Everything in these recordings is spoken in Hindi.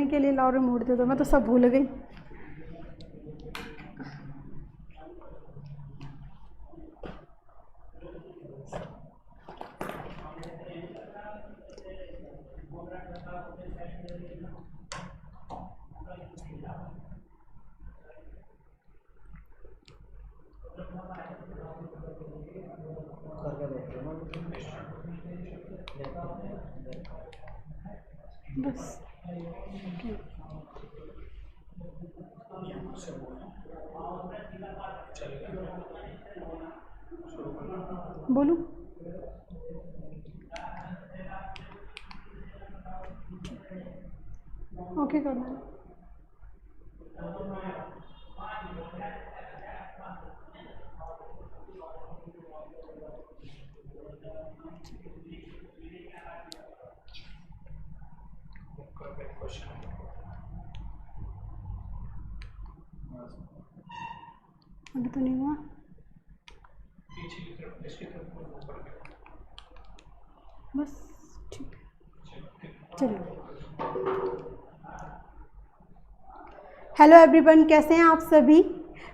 के लिए लाउड मोड़ दे दो, मैं तो सब भूल गई। बस बोलूं? ओके कर दो। अभी तो नहीं हुआ। बस ठीक है, चलिए। हेलो एवरीवन, कैसे हैं आप सभी?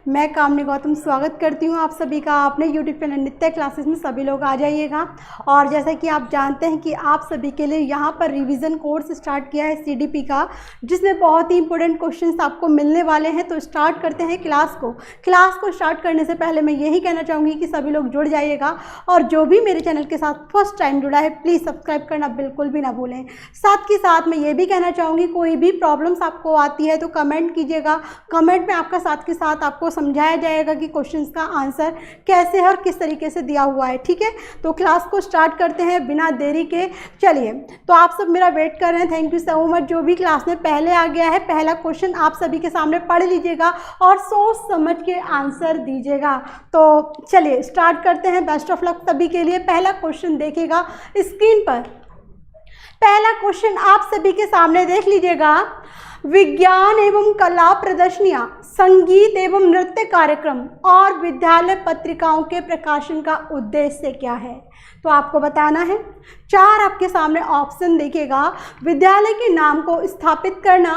मैं कामनी गौतम स्वागत करती हूं आप सभी का अपने यूट्यूब चैनल नित्य क्लासेस में। सभी लोग आ जाइएगा। और जैसा कि आप जानते हैं कि आप सभी के लिए यहां पर रिवीजन कोर्स स्टार्ट किया है सीडीपी का, जिसमें बहुत ही इंपॉर्टेंट क्वेश्चंस आपको मिलने वाले हैं। तो स्टार्ट करते हैं क्लास को स्टार्ट करने से पहले मैं यही कहना चाहूँगी कि सभी लोग जुड़ जाइएगा। और जो भी मेरे चैनल के साथ फर्स्ट टाइम जुड़ा है, प्लीज़ सब्सक्राइब करना बिल्कुल भी ना भूलें। साथ ही साथ मैं ये भी कहना चाहूँगी, कोई भी प्रॉब्लम्स आपको आती है तो कमेंट कीजिएगा। कमेंट में आपका साथ के साथ आपको समझाया जाएगा कि क्वेश्चंस का आंसर कैसे है और किस तरीके से दिया हुआ है। ठीक है, तो क्लास को स्टार्ट करते हैं बिना देरी के। चलिए, तो आप सब मेरा वेट कर रहे हैं, थैंक यू सो मच। जो भी क्लास में पहले आ गया है, पहला क्वेश्चन आप सभी के सामने पढ़ लीजिएगा और सोच समझ के आंसर दीजिएगा। तो चलिए स्टार्ट करते हैं। बेस्ट ऑफ लक सभी के लिए। पहला क्वेश्चन देखिएगा स्क्रीन पर। पहला क्वेश्चन आप सभी के सामने देख लीजिएगा। विज्ञान एवं कला प्रदर्शनियां, संगीत एवं नृत्य कार्यक्रम और विद्यालय पत्रिकाओं के प्रकाशन का उद्देश्य क्या है? तो आपको बताना है। 4 आपके सामने ऑप्शन देखिएगा। विद्यालय के नाम को स्थापित करना,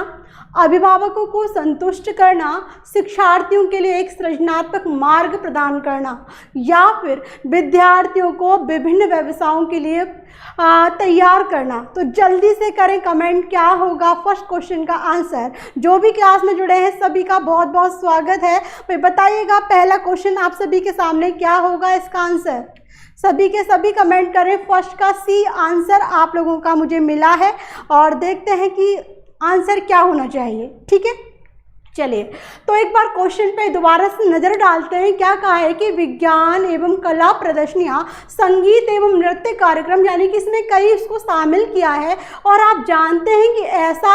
अभिभावकों को संतुष्ट करना, शिक्षार्थियों के लिए एक सृजनात्मक मार्ग प्रदान करना, या फिर विद्यार्थियों को विभिन्न व्यवसायों के लिए तैयार करना। तो जल्दी से करें कमेंट, क्या होगा फर्स्ट क्वेश्चन का आंसर। जो भी क्लास में जुड़े हैं सभी का बहुत बहुत स्वागत है। तो बताइएगा पहला क्वेश्चन आप सभी के सामने क्या होगा इसका आंसर। सभी के सभी कमेंट करें। फर्स्ट का सी आंसर आप लोगों का मुझे मिला है और देखते हैं कि आंसर क्या होना चाहिए। ठीक है, चलिए तो एक बार क्वेश्चन पे दोबारा से नज़र डालते हैं। क्या कहा है कि विज्ञान एवं कला प्रदर्शनियां, संगीत एवं नृत्य कार्यक्रम, यानी कि इसमें कई इसको शामिल किया है। और आप जानते हैं कि ऐसा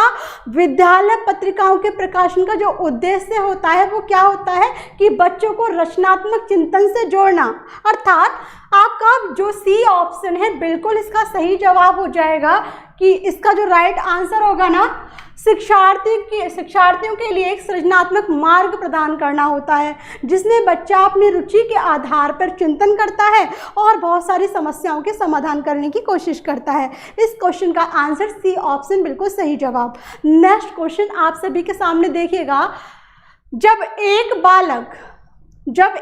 विद्यालय पत्रिकाओं के प्रकाशन का जो उद्देश्य होता है वो क्या होता है कि बच्चों को रचनात्मक चिंतन से जोड़ना। अर्थात आपका जो सी ऑप्शन है बिल्कुल इसका सही जवाब हो जाएगा कि इसका जो राइट आंसर होगा ना, शिक्षार्थियों के लिए एक सृजनात्मक मार्ग प्रदान करना होता है, जिसमें बच्चा अपनी रुचि के आधार पर चिंतन करता है और बहुत सारी समस्याओं के समाधान करने की कोशिश करता है। इस क्वेश्चन का आंसर सी ऑप्शन बिल्कुल सही जवाब। नेक्स्ट क्वेश्चन आप सभी के सामने देखिएगा। जब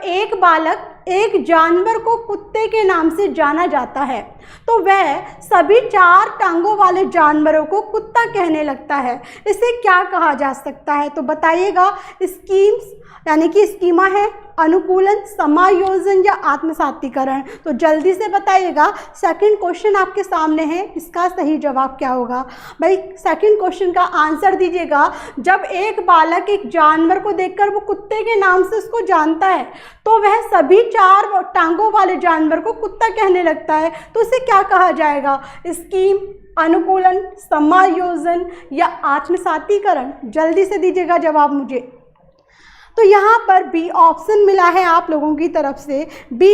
एक बालक एक जानवर को कुत्ते के नाम से जाना जाता है तो वह सभी 4 टांगों वाले जानवरों को कुत्ता कहने लगता है। इसे क्या कहा जा सकता है? तो बताइएगा। स्कीम्स यानी कि स्कीमा है, अनुकूलन, समायोजन या आत्मसातीकरण। तो जल्दी से बताइएगा। सेकंड क्वेश्चन आपके सामने है, इसका सही जवाब क्या होगा भाई? सेकंड क्वेश्चन का आंसर दीजिएगा। जब एक बालक एक जानवर को देखकर वो कुत्ते के नाम से उसको जानता है तो वह सभी 4 टांगों वाले जानवर को कुत्ता कहने लगता है। तो उसे क्या कहा जाएगा? स्कीम, अनुकूलन, समायोजन या आत्मसातीकरण? जल्दी से दीजिएगा जवाब मुझे। तो यहाँ पर बी ऑप्शन मिला है आप लोगों की तरफ से। बी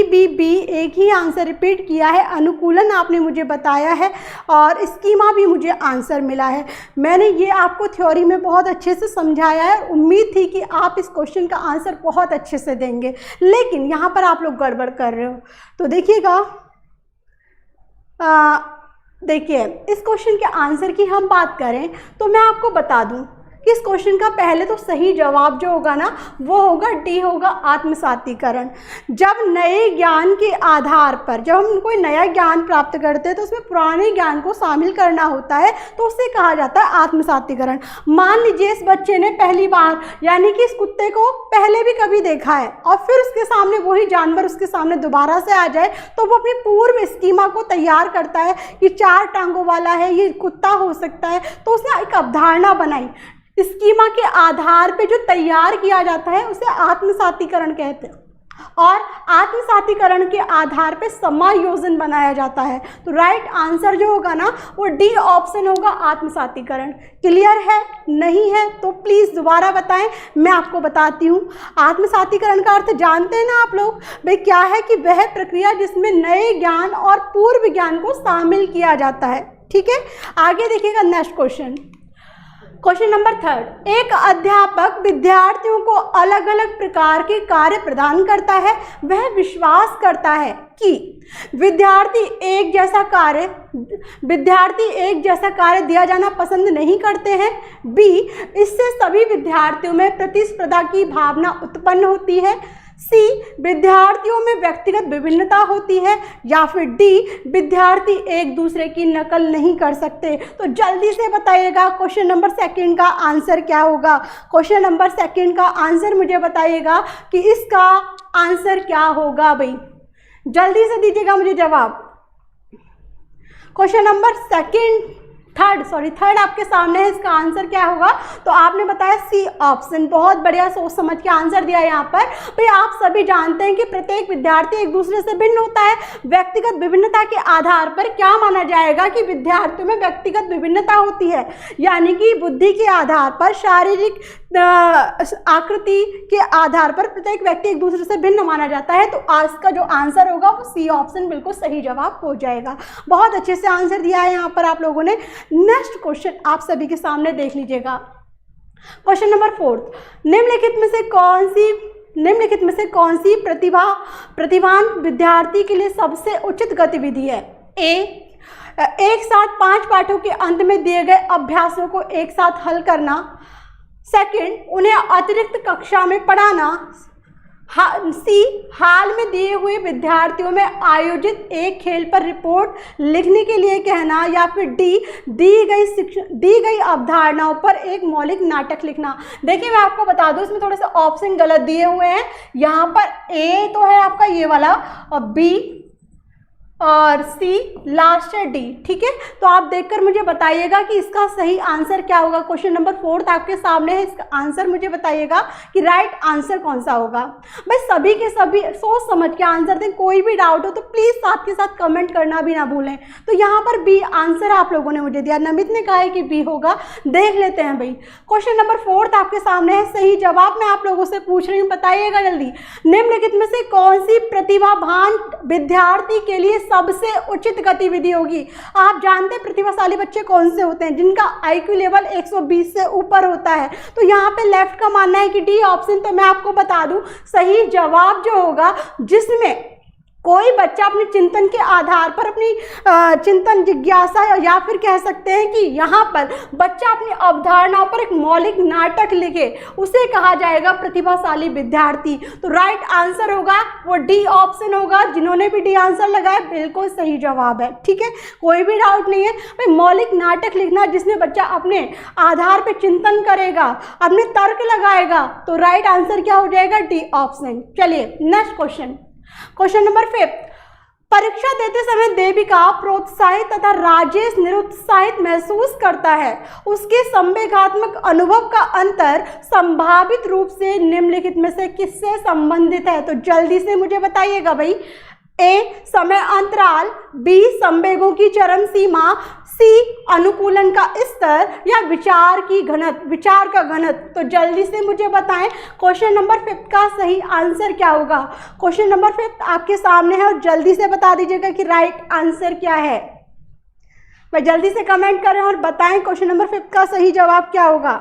एक ही आंसर रिपीट किया है। अनुकूलन आपने मुझे बताया है और स्कीमा भी मुझे आंसर मिला है। मैंने ये आपको थ्योरी में बहुत अच्छे से समझाया है। उम्मीद थी कि आप इस क्वेश्चन का आंसर बहुत अच्छे से देंगे, लेकिन यहाँ पर आप लोग गड़बड़ कर रहे हो। तो देखिएगा, देखिए, इस क्वेश्चन के आंसर की हम बात करें तो मैं आपको बता दूं कि इस क्वेश्चन का पहले तो सही जवाब जो होगा ना वो होगा डी, होगा आत्मसातीकरण। जब नए ज्ञान के आधार पर जब हम कोई नया ज्ञान प्राप्त करते हैं तो उसमें पुराने ज्ञान को शामिल करना होता है, तो उसे कहा जाता है आत्मसातीकरण। मान लीजिए इस बच्चे ने पहली बार यानी कि इस कुत्ते को पहले भी कभी देखा है और फिर उसके सामने वही जानवर उसके सामने दोबारा से आ जाए, तो वो अपनी पूर्व स्कीमा को तैयार करता है कि 4 टांगों वाला है, ये कुत्ता हो सकता है। तो उसने एक अवधारणा बनाई, स्कीमा के आधार पे जो तैयार किया जाता है उसे आत्मसातीकरण कहते हैं। और आत्मसातीकरण के आधार पे समायोजन बनाया जाता है। तो राइट आंसर जो होगा ना वो डी ऑप्शन होगा, आत्मसातीकरण। क्लियर है? नहीं है तो प्लीज़ दोबारा बताएं, मैं आपको बताती हूँ। आत्मसातीकरण का अर्थ जानते हैं ना आप लोग? भाई क्या है कि वह प्रक्रिया जिसमें नए ज्ञान और पूर्व ज्ञान को शामिल किया जाता है। ठीक है, आगे देखिएगा नेक्स्ट क्वेश्चन। क्वेश्चन नंबर 3, एक अध्यापक विद्यार्थियों को अलग अलग प्रकार के कार्य प्रदान करता है। वह विश्वास करता है कि विद्यार्थी एक जैसा कार्य दिया जाना पसंद नहीं करते हैं। बी, इससे सभी विद्यार्थियों में प्रतिस्पर्धा की भावना उत्पन्न होती है। सी, विद्यार्थियों में व्यक्तिगत विभिन्नता होती है। या फिर डी, विद्यार्थी एक दूसरे की नकल नहीं कर सकते। तो जल्दी से बताइएगा क्वेश्चन नंबर 2 का आंसर क्या होगा। क्वेश्चन नंबर 2 का आंसर मुझे बताइएगा कि इसका आंसर क्या होगा। भाई जल्दी से दीजिएगा मुझे जवाब। क्वेश्चन नंबर थर्ड आपके सामने है, इसका आंसर क्या होगा? तो आपने बताया सी ऑप्शन। बहुत बढ़िया, सोच समझ के आंसर दिया यहाँ पर। भाई आप सभी जानते हैं कि प्रत्येक विद्यार्थी एक दूसरे से भिन्न होता है। व्यक्तिगत विभिन्नता के आधार पर क्या माना जाएगा कि विद्यार्थियों में व्यक्तिगत विभिन्नता होती है, यानी कि बुद्धि के आधार पर, शारीरिक आकृति के आधार पर प्रत्येक व्यक्ति एक दूसरे से भिन्न माना जाता है। तो आज का जो आंसर होगा वो सी ऑप्शन बिल्कुल सही जवाब हो जाएगा। बहुत अच्छे से आंसर दिया है यहाँ पर आप लोगों ने। नेक्स्ट क्वेश्चन आप सभी के सामने देख लीजिएगा। क्वेश्चन नंबर 4, निम्नलिखित में से कौन सी प्रतिभावान विद्यार्थी के लिए सबसे उचित गतिविधि है? ए, एक साथ 5 पाठों के अंत में दिए गए अभ्यासों को एक साथ हल करना। सेकंड, उन्हें अतिरिक्त कक्षा में पढ़ाना। सी, हाल में दिए हुए विद्यार्थियों में आयोजित एक खेल पर रिपोर्ट लिखने के लिए कहना। या फिर डी, दी गई अवधारणाओं पर एक मौलिक नाटक लिखना। देखिए मैं आपको बता दूं इसमें थोड़े से ऑप्शन गलत दिए हुए हैं। यहाँ पर ए तो है आपका ये वाला, और बी और सी लास्ट है डी। ठीक है, तो आप देखकर मुझे बताइएगा कि इसका सही आंसर क्या होगा। क्वेश्चन नंबर 4 आपके सामने है, इसका आंसर मुझे बताइएगा कि राइट आंसर कौन सा होगा। भाई सभी के सभी सोच समझ के आंसर दें, कोई भी डाउट हो तो प्लीज़ साथ के साथ कमेंट करना भी ना भूलें। तो यहाँ पर बी आंसर आप लोगों ने मुझे दिया, नमित ने कहा है कि बी होगा। देख लेते हैं भाई। क्वेश्चन नंबर 4 आपके सामने है, सही जवाब मैं आप लोगों से पूछ रही हूँ, बताइएगा जल्दी। निम्नलिखित में से कौन सी प्रतिभावान विद्यार्थी के लिए सबसे उचित गतिविधि होगी? आप जानते हैं प्रतिभाशाली बच्चे कौन से होते हैं? जिनका आईक्यू लेवल 120 से ऊपर होता है। तो यहाँ पे लेफ्ट का मानना है कि डी ऑप्शन। तो मैं आपको बता दूं सही जवाब जो होगा, जिसमें कोई बच्चा अपने चिंतन के आधार पर अपनी चिंतन जिज्ञासा या फिर कह सकते हैं कि यहाँ पर बच्चा अपनी अवधारणाओं पर एक मौलिक नाटक लिखे, उसे कहा जाएगा प्रतिभाशाली विद्यार्थी। तो राइट आंसर होगा वो डी ऑप्शन होगा। जिन्होंने भी डी आंसर लगाया बिल्कुल सही जवाब है। ठीक है, कोई भी डाउट नहीं है। भाई मौलिक नाटक लिखना जिसमें बच्चा अपने आधार पर चिंतन करेगा, अपने तर्क लगाएगा, तो राइट आंसर क्या हो जाएगा? D option. चलिए नेक्स्ट क्वेश्चन। क्वेश्चन नंबर 5, परीक्षा देते समय देविका प्रोत्साहित तथा राजेश निरुत्साहित महसूस करता है। उसके संवेगात्मक अनुभव का अंतर संभावित रूप से निम्नलिखित में से किससे संबंधित है? तो जल्दी से मुझे बताइएगा भाई। ए, समय अंतराल। बी, संवेगों की चरम सीमा। सी, अनुकूलन का स्तर। या विचार का घनत्व। तो जल्दी से मुझे बताएं क्वेश्चन नंबर 5 का सही आंसर क्या होगा। क्वेश्चन नंबर 5 आपके सामने है और जल्दी से बता दीजिएगा कि राइट आंसर क्या है। भाई जल्दी से कमेंट करें और बताएं क्वेश्चन नंबर 5 का सही जवाब क्या होगा।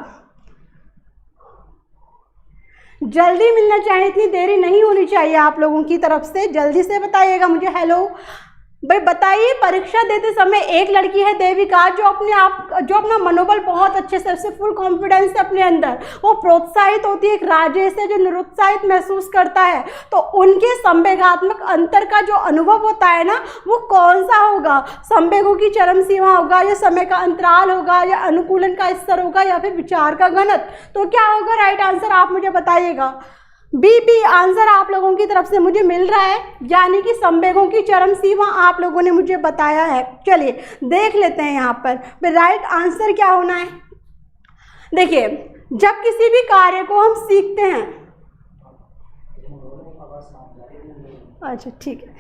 जल्दी मिलना चाहिए, इतनी देरी नहीं होनी चाहिए आप लोगों की तरफ से। जल्दी से बताइएगा मुझे। हेलो, भाई बताइए, परीक्षा देते समय एक लड़की है देविका जो अपना मनोबल बहुत अच्छे से फुल कॉन्फिडेंस है अपने अंदर, वो प्रोत्साहित होती है। एक राजेश है जो निरुत्साहित महसूस करता है। तो उनके संवेगात्मक अंतर का जो अनुभव होता है ना, वो कौन सा होगा? संवेगों की चरम सीमा होगा, या समय का अंतराल होगा, या अनुकूलन का स्तर होगा, या फिर विचार का घनत्व? तो क्या होगा राइट आंसर, आप मुझे बताइएगा। बी आंसर आप लोगों की तरफ से मुझे मिल रहा है, यानी कि संवेगों की चरम सीमा आप लोगों ने मुझे बताया है। चलिए देख लेते हैं यहाँ पर राइट आंसर क्या होना है। देखिए, जब किसी भी कार्य को हम सीखते हैं, अच्छा ठीक है,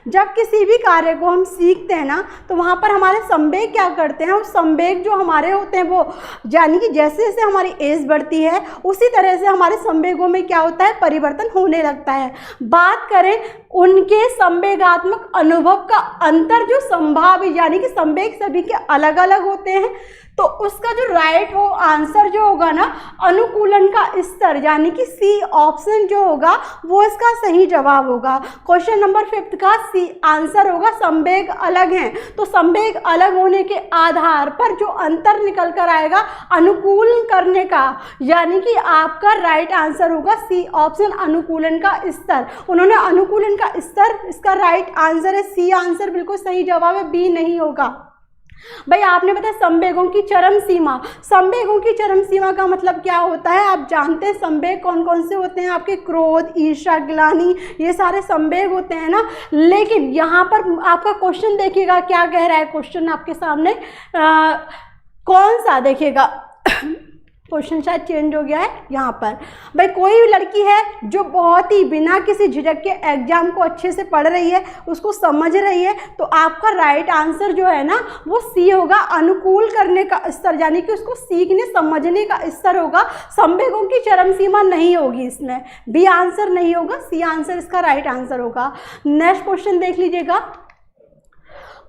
जब किसी भी कार्य को हम सीखते हैं ना, तो वहाँ पर हमारे संवेग क्या करते हैं, उस संवेग जो हमारे होते हैं वो, यानी कि जैसे जैसे हमारी एज बढ़ती है उसी तरह से हमारे संवेगों में क्या होता है, परिवर्तन होने लगता है। बात करें उनके संवेगात्मक अनुभव का अंतर जो संभाव्य, यानी कि संवेग सभी के अलग अलग होते हैं, तो उसका जो राइट हो आंसर जो होगा ना, अनुकूलन का स्तर, यानी कि सी ऑप्शन जो होगा वो इसका सही जवाब होगा। क्वेश्चन नंबर 5 का सी आंसर होगा संवेग अलग हैं, तो संवेग अलग होने के आधार पर जो अंतर निकल कर आएगा अनुकूलन करने का, यानी कि आपका राइट आंसर होगा सी ऑप्शन, अनुकूलन का स्तर। उन्होंने अनुकूलन का स्तर, इसका राइट आंसर है सी आंसर, बिल्कुल सही जवाब है, बी नहीं होगा। भाई आपने बताया संवेगों की चरम सीमा, संवेगों की चरम सीमा का मतलब क्या होता है? आप जानते हैं संवेग कौन कौन से होते हैं आपके, क्रोध, ईर्ष्या, ग्लानि, ये सारे संवेग होते हैं ना। लेकिन यहाँ पर आपका क्वेश्चन देखिएगा क्या कह रहा है, क्वेश्चन आपके सामने कौन सा देखिएगा, क्वेश्चन शायद चेंज हो गया है यहाँ पर। भाई कोई भी लड़की है जो बहुत ही बिना किसी झिझक के एग्जाम को अच्छे से पढ़ रही है, उसको समझ रही है, तो आपका राइट आंसर जो है ना वो सी होगा, अनुकूल करने का स्तर, यानी कि उसको सीखने समझने का स्तर होगा। संवेगों की चरम सीमा नहीं होगी इसमें, बी आंसर नहीं होगा, सी आंसर इसका राइट आंसर होगा। नेक्स्ट क्वेश्चन देख लीजिएगा,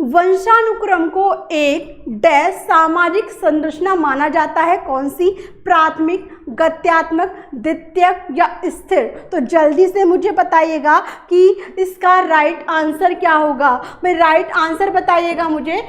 वंशानुक्रम को एक डैश सामाजिक संरचना माना जाता है, कौन सी? प्राथमिक, गत्यात्मक, द्वितीयक या स्थिर? तो जल्दी से मुझे बताइएगा कि इसका राइट आंसर क्या होगा। भाई राइट आंसर बताइएगा मुझे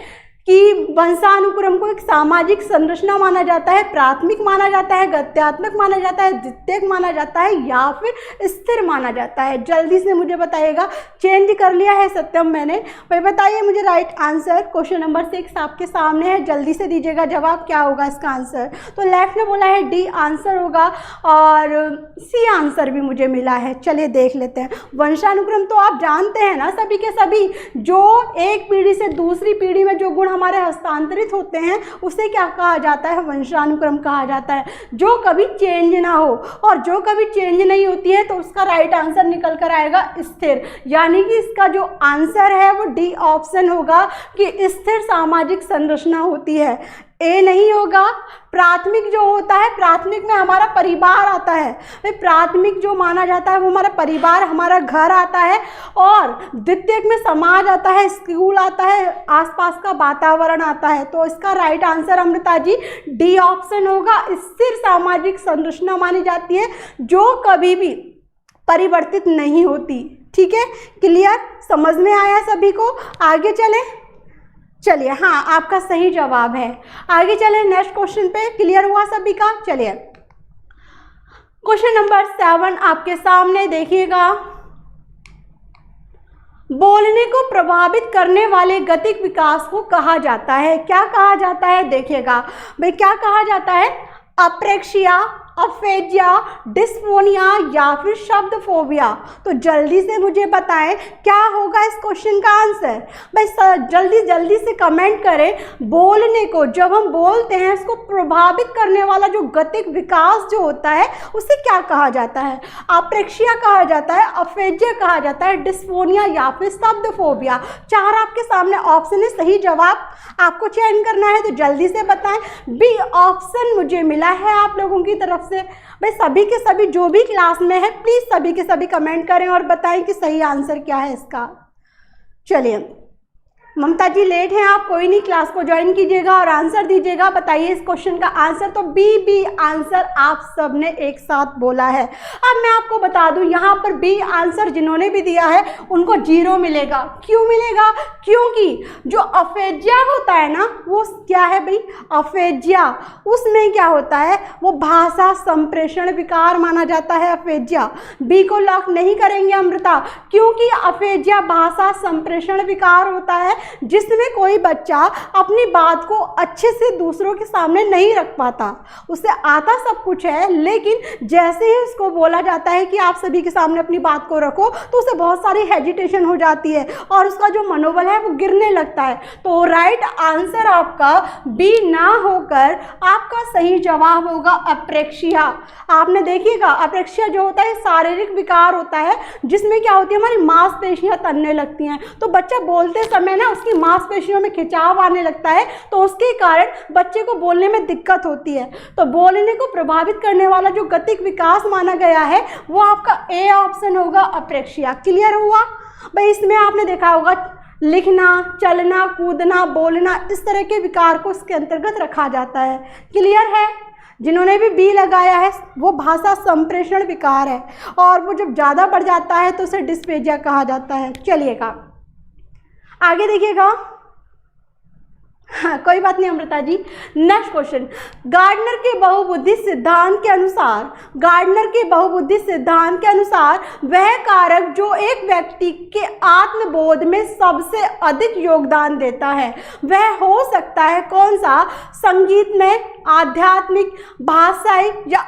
कि वंशानुक्रम को एक सामाजिक संरचना माना जाता है, प्राथमिक माना जाता है, गत्यात्मक माना जाता है, द्वितीयक माना जाता है, या फिर स्थिर माना जाता है? जल्दी से मुझे बताइएगा। चेंज कर लिया है सत्यम मैंने। भाई बताइए मुझे राइट आंसर। क्वेश्चन नंबर 6 आपके सामने है, जल्दी से दीजिएगा जवाब, क्या होगा इसका आंसर। तो लेफ्ट ने बोला है डी आंसर होगा, और सी आंसर भी मुझे मिला है। चलिए देख लेते हैं। वंशानुक्रम तो आप जानते हैं ना सभी के सभी, जो एक पीढ़ी से दूसरी पीढ़ी में जो गुण हमारे हस्तांतरित होते हैं उसे क्या कहा जाता है? वंशानुक्रम कहा जाता है, जो कभी चेंज ना हो। और जो कभी चेंज नहीं होती है तो उसका राइट आंसर निकल कर आएगा स्थिर, यानी कि इसका जो आंसर है वो डी ऑप्शन होगा कि स्थिर सामाजिक संरचना होती है। ए नहीं होगा। प्राथमिक जो होता है, प्राथमिक में हमारा परिवार आता है, प्राथमिक जो माना जाता है वो हमारा परिवार, हमारा घर आता है। और द्वितीयक में समाज आता है, स्कूल आता है, आसपास का वातावरण आता है। तो इसका right answer Amrita G D option होगा, स्थिर सामाजिक संरचना मानी जाती है जो कभी भी परिवर्तित नहीं होती। ठीक है, क्लियर, समझ में आया सभी को? आगे चलें। चलिए, हाँ आपका सही जवाब है। आगे चलें नेक्स्ट क्वेश्चन पे। क्लियर हुआ सभी का? चलिए क्वेश्चन नंबर 7 आपके सामने देखिएगा। बोलने को प्रभावित करने वाले गतिक विकास को कहा जाता है, क्या कहा जाता है? देखिएगा भाई, क्या कहा जाता है? अप्रेक्सिया, अफेजिया, डिस्फोनिया या फिर शब्द फोबिया? तो जल्दी से मुझे बताएं क्या होगा इस क्वेश्चन का आंसर। भाई जल्दी से कमेंट करें। बोलने को, जब हम बोलते हैं उसको प्रभावित करने वाला जो गतिक विकास जो होता है उसे क्या कहा जाता है? अप्रेक्सिया कहा जाता है, अफेजिया कहा जाता है, डिस्फोनिया या फिर शब्द फोबिया? 4 आपके सामने ऑप्शन है, सही जवाब आपको चयन करना है, तो जल्दी से बताएं। बी ऑप्शन मुझे मिला है आप लोगों की तरफ से। भाई सभी के सभी जो भी क्लास में है प्लीज सभी के सभी कमेंट करें और बताएं कि सही आंसर क्या है इसका। चलिए ममता जी लेट हैं आप, कोई नहीं, क्लास को ज्वाइन कीजिएगा और आंसर दीजिएगा। बताइए इस क्वेश्चन का आंसर। तो बी आंसर आप सब ने एक साथ बोला है। अब मैं आपको बता दूं, यहाँ पर बी आंसर जिन्होंने भी दिया है उनको 0 मिलेगा। क्यों मिलेगा? क्योंकि जो अफेजिया होता है ना, वो क्या है भाई, अफेजिया, उसमें क्या होता है, वो भाषा संप्रेषण विकार माना जाता है अफेजिया। बी को लॉक नहीं करेंगे अमृता, क्योंकि अफेजिया भाषा संप्रेषण विकार होता है जिसमें कोई बच्चा अपनी बात को अच्छे से दूसरों के सामने नहीं रख पाता। उसे आता सब कुछ है, लेकिन जैसे ही उसको बोला जाता है कि आप सभी के सामने अपनी बात को रखो, तो उसे बहुत सारी हेजिटेशन हो जाती है और उसका जो मनोबल है वो गिरने लगता है। तो राइट आंसर आपका बी ना होकर आपका सही जवाब होगा अप्रेक्सिया। आपने देखिएगा, अप्रेक्सिया जो होता है शारीरिक विकार होता है जिसमें क्या होती है, हमारी मांसपेशियां तनने लगती हैं। तो बच्चा बोलते समय ना उसकी मांसपेशियों में खिंचाव आने लगता है, तो उसके कारण बच्चे को बोलने में दिक्कत होती है। तो बोलने को प्रभावित करने वाला जो गतिक विकास माना गया है वो आपका ए ऑप्शन होगा अप्रेक्सिया। क्लियर हुआ भाई? इसमें आपने देखा होगा लिखना, चलना, कूदना, बोलना, इस तरह के विकार को इसके अंतर्गत रखा जाता है। क्लियर है? जिन्होंने भी बी लगाया है वो भाषा संप्रेषण विकार है, और वो जब ज़्यादा बढ़ जाता है तो उसे डिस्पेजिया कहा जाता है। चलिएगा आगे देखिएगा। हाँ, कोई बात नहीं Amrita ji. Next question, gardener के बहुबुद्धि सिद्धांत के अनुसार, गार्डनर के बहुबुद्धि सिद्धांत के अनुसार वह कारक जो एक व्यक्ति के आत्मबोध में सबसे अधिक योगदान देता है वह हो सकता है कौन सा? संगीत में, आध्यात्मिक, भाषाई या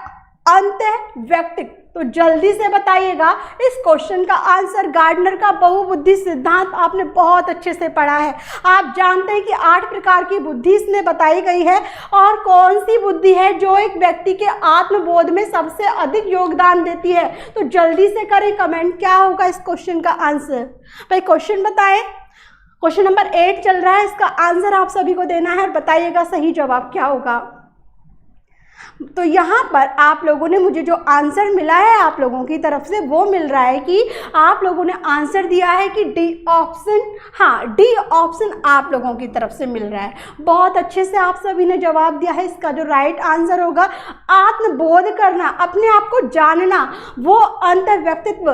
अंतः व्यक्तिक। तो जल्दी से बताइएगा इस क्वेश्चन का आंसर। गार्डनर का बहुबुद्धि सिद्धांत आपने बहुत अच्छे से पढ़ा है। आप जानते हैं कि 8 प्रकार की बुद्धि इसमें बताई गई है, और कौन सी बुद्धि है जो एक व्यक्ति के आत्मबोध में सबसे अधिक योगदान देती है। तो जल्दी से करें कमेंट, क्या होगा इस क्वेश्चन का आंसर। भाई क्वेश्चन बताएं। क्वेश्चन नंबर 8 चल रहा है, इसका आंसर आप सभी को देना है और बताइएगा सही जवाब क्या होगा। तो यहाँ पर आप लोगों ने, मुझे जो आंसर मिला है आप लोगों की तरफ से वो मिल रहा है कि आप लोगों ने आंसर दिया है कि डी ऑप्शन। हाँ, डी ऑप्शन आप लोगों की तरफ से मिल रहा है। बहुत अच्छे से आप सभी ने जवाब दिया है। इसका जो राइट आंसर होगा आत्मबोध करना, अपने आप को जानना, वो अंतर्व्यक्तित्व,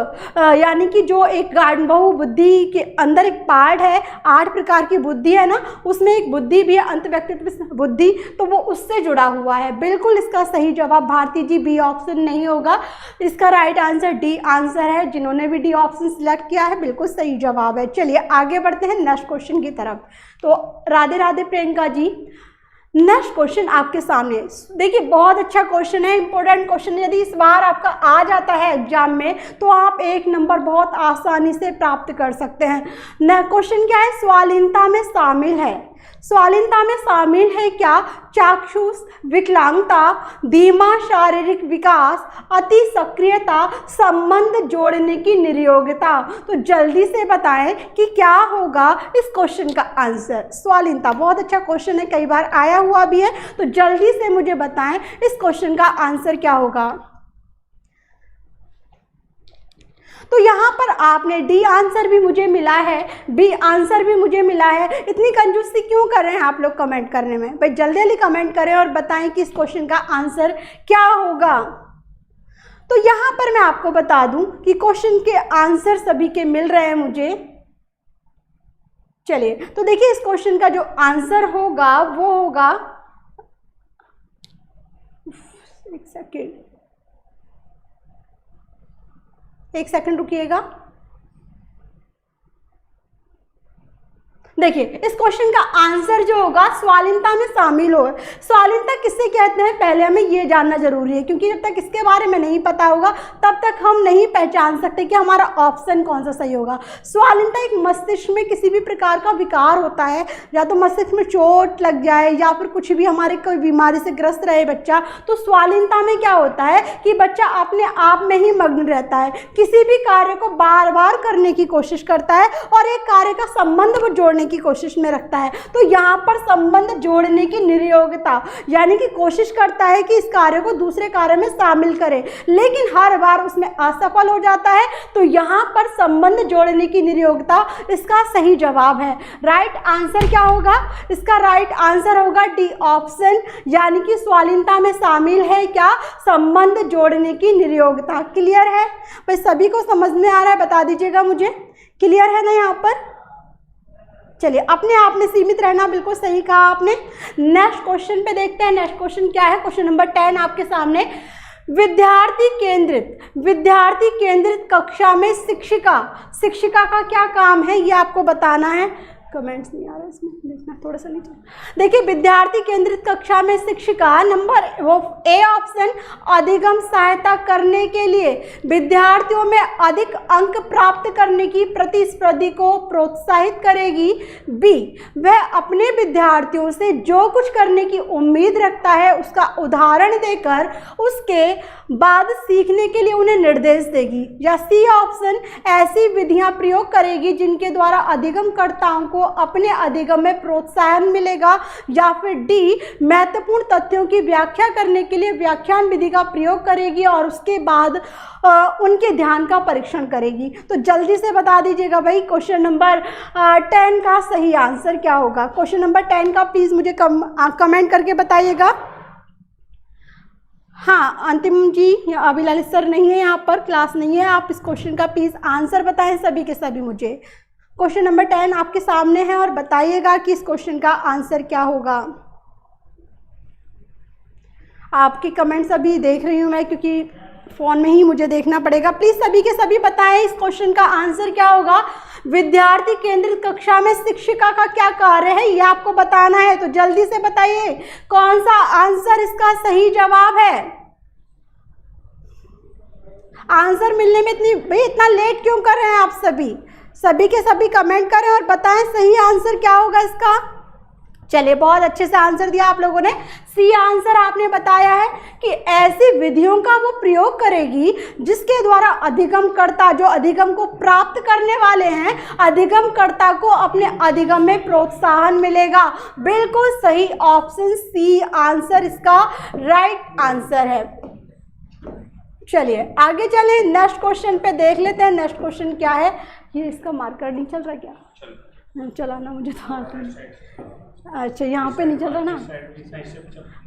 यानी कि जो एक बहुबुद्धि के अंदर एक पार्ट है, 8 प्रकार की बुद्धि है ना, उसमें एक बुद्धि भी है अंतर्व्यक्तित्व बुद्धि, तो वो उससे जुड़ा हुआ है। बिल्कुल इसका सही जवाब भारती जी बी ऑप्शन नहीं होगा, इसका राइट आंसर डी आंसर है। जिन्होंने भी डी ऑप्शन सिलेक्ट किया है बिल्कुल सही जवाब है। चलिए आगे बढ़ते हैं नेक्स्ट क्वेश्चन की तरफ। तो राधे राधे प्रियंका जी, नेक्स्ट क्वेश्चन आपके सामने देखिए, बहुत अच्छा क्वेश्चन है, इंपॉर्टेंट क्वेश्चन है। यदि इस बार आपका आ जाता है एग्जाम में तो आप 1 नंबर बहुत आसानी से प्राप्त कर सकते हैं। क्वेश्चन क्या है? स्वालीनता में शामिल है, स्वालीनता में शामिल है क्या? चाक्षुष विकलांगता, धीमा शारीरिक विकास, अति सक्रियता, संबंध जोड़ने की निर्योग्यता। तो जल्दी से बताएं कि क्या होगा इस क्वेश्चन का आंसर। स्वालीनता बहुत अच्छा क्वेश्चन है, कई बार आया हुआ भी है, तो जल्दी से मुझे बताएं इस क्वेश्चन का आंसर क्या होगा। तो यहाँ पर आपने डी आंसर भी मुझे मिला है, बी आंसर भी मुझे मिला है। इतनी कंजूसी क्यों कर रहे हैं आप लोग कमेंट करने में? भाई जल्दी जल्दी कमेंट करें और बताएं कि इस क्वेश्चन का आंसर क्या होगा। तो यहाँ पर मैं आपको बता दूं कि क्वेश्चन के आंसर सभी के मिल रहे हैं मुझे। चलिए तो देखिए, इस क्वेश्चन का जो आंसर होगा वो होगा, एक सेकंड रुकिएगा। देखिए इस क्वेश्चन का आंसर जो होगा स्वालीनता में शामिल हो। स्वालीनता किससे कहते हैं पहले हमें ये जानना जरूरी है, क्योंकि जब तक इसके बारे में नहीं पता होगा तब तक हम नहीं पहचान सकते कि हमारा ऑप्शन कौन सा सही होगा। स्वालीनता एक मस्तिष्क में किसी भी प्रकार का विकार होता है, या तो मस्तिष्क में चोट लग जाए या फिर कुछ भी हमारे कोई बीमारी से ग्रस्त रहे बच्चा, तो स्वालीनता में क्या होता है कि बच्चा अपने आप में ही मग्न रहता है, किसी भी कार्य को बार बार करने की कोशिश करता है और एक कार्य का संबंध वो जोड़ने की कोशिश में रखता है। तो यहाँ पर संबंध जोड़ने की निर्योग्यता, यानी कि कोशिश करता है कि इस कार्य को दूसरे कार्य में शामिल करे, लेकिन हर बार उसमें असफल हो जाता है। तो यहाँ पर संबंध जोड़ने की निर्योग्यता इसका सही जवाब है। राइट आंसर क्या होगा? इसका राइट आंसर होगा डी ऑप्शन, यानी कि स्वालीनता में शामिल है क्या? संबंध जोड़ने की निर्योग्यता। क्लियर है भाई? सभी को समझ में आ रहा है? बता दीजिएगा मुझे, क्लियर है ना यहाँ पर? चलिए, अपने आप में सीमित रहना, बिल्कुल सही कहा आपने। नेक्स्ट क्वेश्चन पे देखते हैं। नेक्स्ट क्वेश्चन क्या है? क्वेश्चन नंबर 10 आपके सामने। विद्यार्थी केंद्रित कक्षा में शिक्षिका का क्या काम है, ये आपको बताना है। कमेंट्स नहीं आ रहा इसमें, देखना थोड़ा सा नीचे। देखिए, विद्यार्थी केंद्रित कक्षा में शिक्षिका नंबर ए ऑप्शन अधिगम सहायता करने के लिए विद्यार्थियों में अधिक अंक प्राप्त करने की प्रतिस्पर्धी को प्रोत्साहित करेगी। बी, वह अपने विद्यार्थियों से जो कुछ करने की उम्मीद रखता है उसका उदाहरण देकर उसके बाद सीखने के लिए उन्हें निर्देश देगी। या सी ऑप्शन ऐसी विधियां प्रयोग करेगी जिनके द्वारा अधिगमकर्ताओं को अपने अधिगम में प्रोत्साहन मिलेगा। या फिर डी, महत्वपूर्ण तथ्यों की व्याख्या करने के लिए व्याख्यान विधि का प्रयोग करेगी और उसके बाद उनके ध्यान का परीक्षण करेगी। तो जल्दी से बता दीजिएगा भाई, क्वेश्चन नंबर 10 का सही आंसर क्या होगा? क्वेश्चन नंबर 10 का प्लीज मुझे कमेंट करके बताइएगा। हाँ, अंतिम जी, अभी ललित सर नहीं है यहाँ पर, क्लास नहीं है। आप इस क्वेश्चन का प्लीज आंसर बताएं सभी के सभी मुझे। क्वेश्चन नंबर 10 आपके सामने है और बताइएगा कि इस क्वेश्चन का आंसर क्या होगा। आपकी कमेंट्स अभी देख रही हूँ मैं, क्योंकि फ़ोन में ही मुझे देखना पड़ेगा। प्लीज़ सभी के सभी बताएं इस क्वेश्चन का आंसर क्या होगा। विद्यार्थी केंद्रित कक्षा में शिक्षिका का क्या कार्य है, ये आपको बताना है। तो जल्दी से बताइए कौन सा आंसर इसका सही जवाब है। आंसर मिलने में इतना लेट क्यों कर रहे हैं आप सभी? सभी के सभी कमेंट करें और बताएं सही आंसर क्या होगा इसका। चलिए, बहुत अच्छे से आंसर दिया आप लोगों ने। सी आंसर आपने बताया है कि ऐसी विधियों का वो प्रयोग करेगी जिसके द्वारा अधिगमकर्ता, जो अधिगम को प्राप्त करने वाले हैं, अधिगमकर्ता को अपने अधिगम में प्रोत्साहन मिलेगा। बिल्कुल सही ऑप्शन सी आंसर इसका राइट आंसर है। चलिए आगे चलें, नेक्स्ट क्वेश्चन पे देख लेते हैं। नेक्स्ट क्वेश्चन क्या है? ये इसका मार्कर नहीं चल रहा क्या? चलाना मुझे तो आता नहीं। अच्छा, यहाँ पे नहीं चल रहा ना।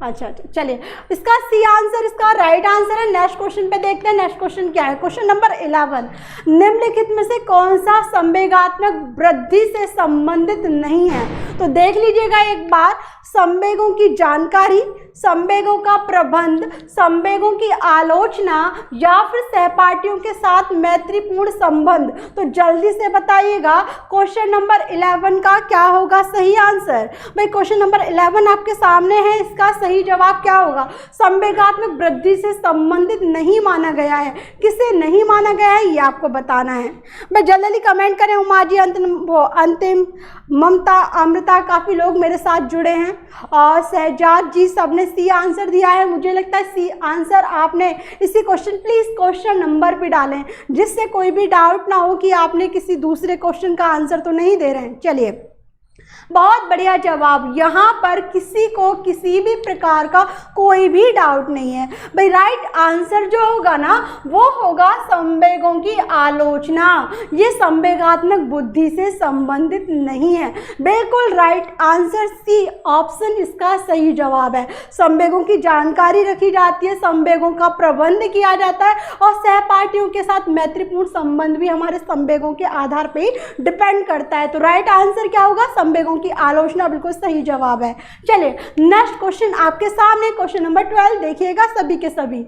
अच्छा, चलिए, इसका सी आंसर इसका राइट आंसर है। नेक्स्ट क्वेश्चन पे देखते हैं। नेक्स्ट क्वेश्चन क्या है? क्वेश्चन नंबर 11, निम्नलिखित में से कौन सा संवेगात्मक वृद्धि से संबंधित नहीं है? तो देख लीजिएगा एक बार। संवेगों की जानकारी, संवेगों का प्रबंध, संवेगों की आलोचना या फिर सहपाठियों के साथ मैत्रीपूर्ण संबंध। तो जल्दी से बताइएगा क्वेश्चन नंबर 11 का क्या होगा सही आंसर। भाई क्वेश्चन नंबर 11 आपके सामने है, इसका सही जवाब क्या होगा? संवेगात्मक वृद्धि से संबंधित नहीं माना गया है। किसे नहीं माना गया है ये आपको बताना है। भाई जल्दी कमेंट करें। उमा जी, अंतिम, ममता, अमृता, काफ़ी लोग मेरे साथ जुड़े हैं और सहजाद जी, सबने सी आंसर दिया है। मुझे लगता है सी आंसर आपने इसी क्वेश्चन, प्लीज़ क्वेश्चन नंबर भी डालें जिससे कोई भी डाउट ना हो कि आपने किसी दूसरे क्वेश्चन का आंसर तो नहीं दे रहे हैं। चलिए, बहुत बढ़िया जवाब। यहाँ पर किसी को किसी भी प्रकार का कोई भी डाउट नहीं है। भाई राइट आंसर जो होगा ना वो होगा संवेगों की आलोचना। ये संवेगात्मक बुद्धि से संबंधित नहीं है। बिल्कुल राइट आंसर सी ऑप्शन इसका सही जवाब है। संवेगों की जानकारी रखी जाती है, संवेगों का प्रबंध किया जाता है और सहपाठियों के साथ मैत्रीपूर्ण संबंध भी हमारे संवेगों के आधार पर ही डिपेंड करता है। तो राइट आंसर क्या होगा? संवेगों की आलोचना बिल्कुल सही जवाब है। चलिए नेक्स्ट क्वेश्चन आपके सामने, क्वेश्चन नंबर 12 देखिएगा सभी के सभी।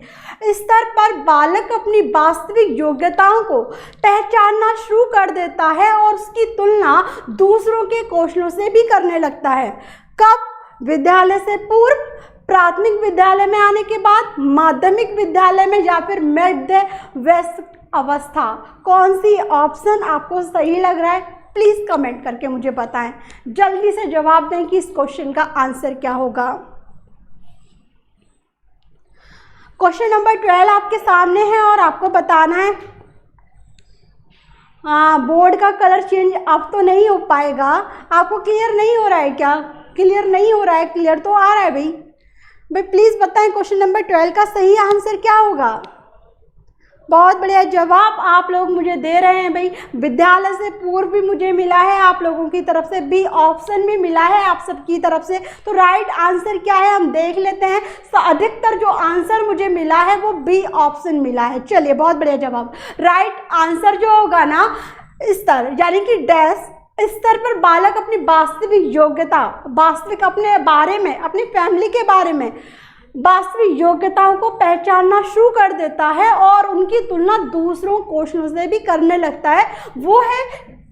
स्तर पर बालक अपनी वास्तविक योग्यताओं को पहचानना शुरू कर देता है और उसकी तुलना दूसरों के कौशलों से भी करने लगता है। कब? विद्यालय से पूर्व, प्राथमिक विद्यालय में आने के बाद, माध्यमिक विद्यालय में, या फिर मध्य वयस्क अवस्था। कौन सी ऑप्शन आपको सही लग रहा है? प्लीज़ कमेंट करके मुझे बताएं। जल्दी से जवाब दें कि इस क्वेश्चन का आंसर क्या होगा। क्वेश्चन नंबर 12 आपके सामने है और आपको बताना है बोर्ड का कलर चेंज अब तो नहीं हो पाएगा। आपको क्लियर नहीं हो रहा है क्या? क्लियर नहीं हो रहा है? क्लियर तो आ रहा है भाई। भाई प्लीज़ बताएं क्वेश्चन नंबर 12 का सही आंसर क्या होगा? बहुत बढ़िया जवाब आप लोग मुझे दे रहे हैं भाई। विद्यालय से पूर्व भी मुझे मिला है आप लोगों की तरफ से, बी ऑप्शन भी मिला है आप सबकी तरफ से। तो राइट आंसर क्या है हम देख लेते हैं। अधिकतर जो आंसर मुझे मिला है वो बी ऑप्शन मिला है। चलिए बहुत बढ़िया जवाब। राइट आंसर जो होगा ना, स्तर यानी कि डैश स्तर पर बालक अपनी वास्तविक योग्यता, वास्तविक अपने बारे में, अपनी फैमिली के बारे में वास्तविक योग्यताओं को पहचानना शुरू कर देता है और उनकी तुलना दूसरों क्वेश्चनों से भी करने लगता है। वो है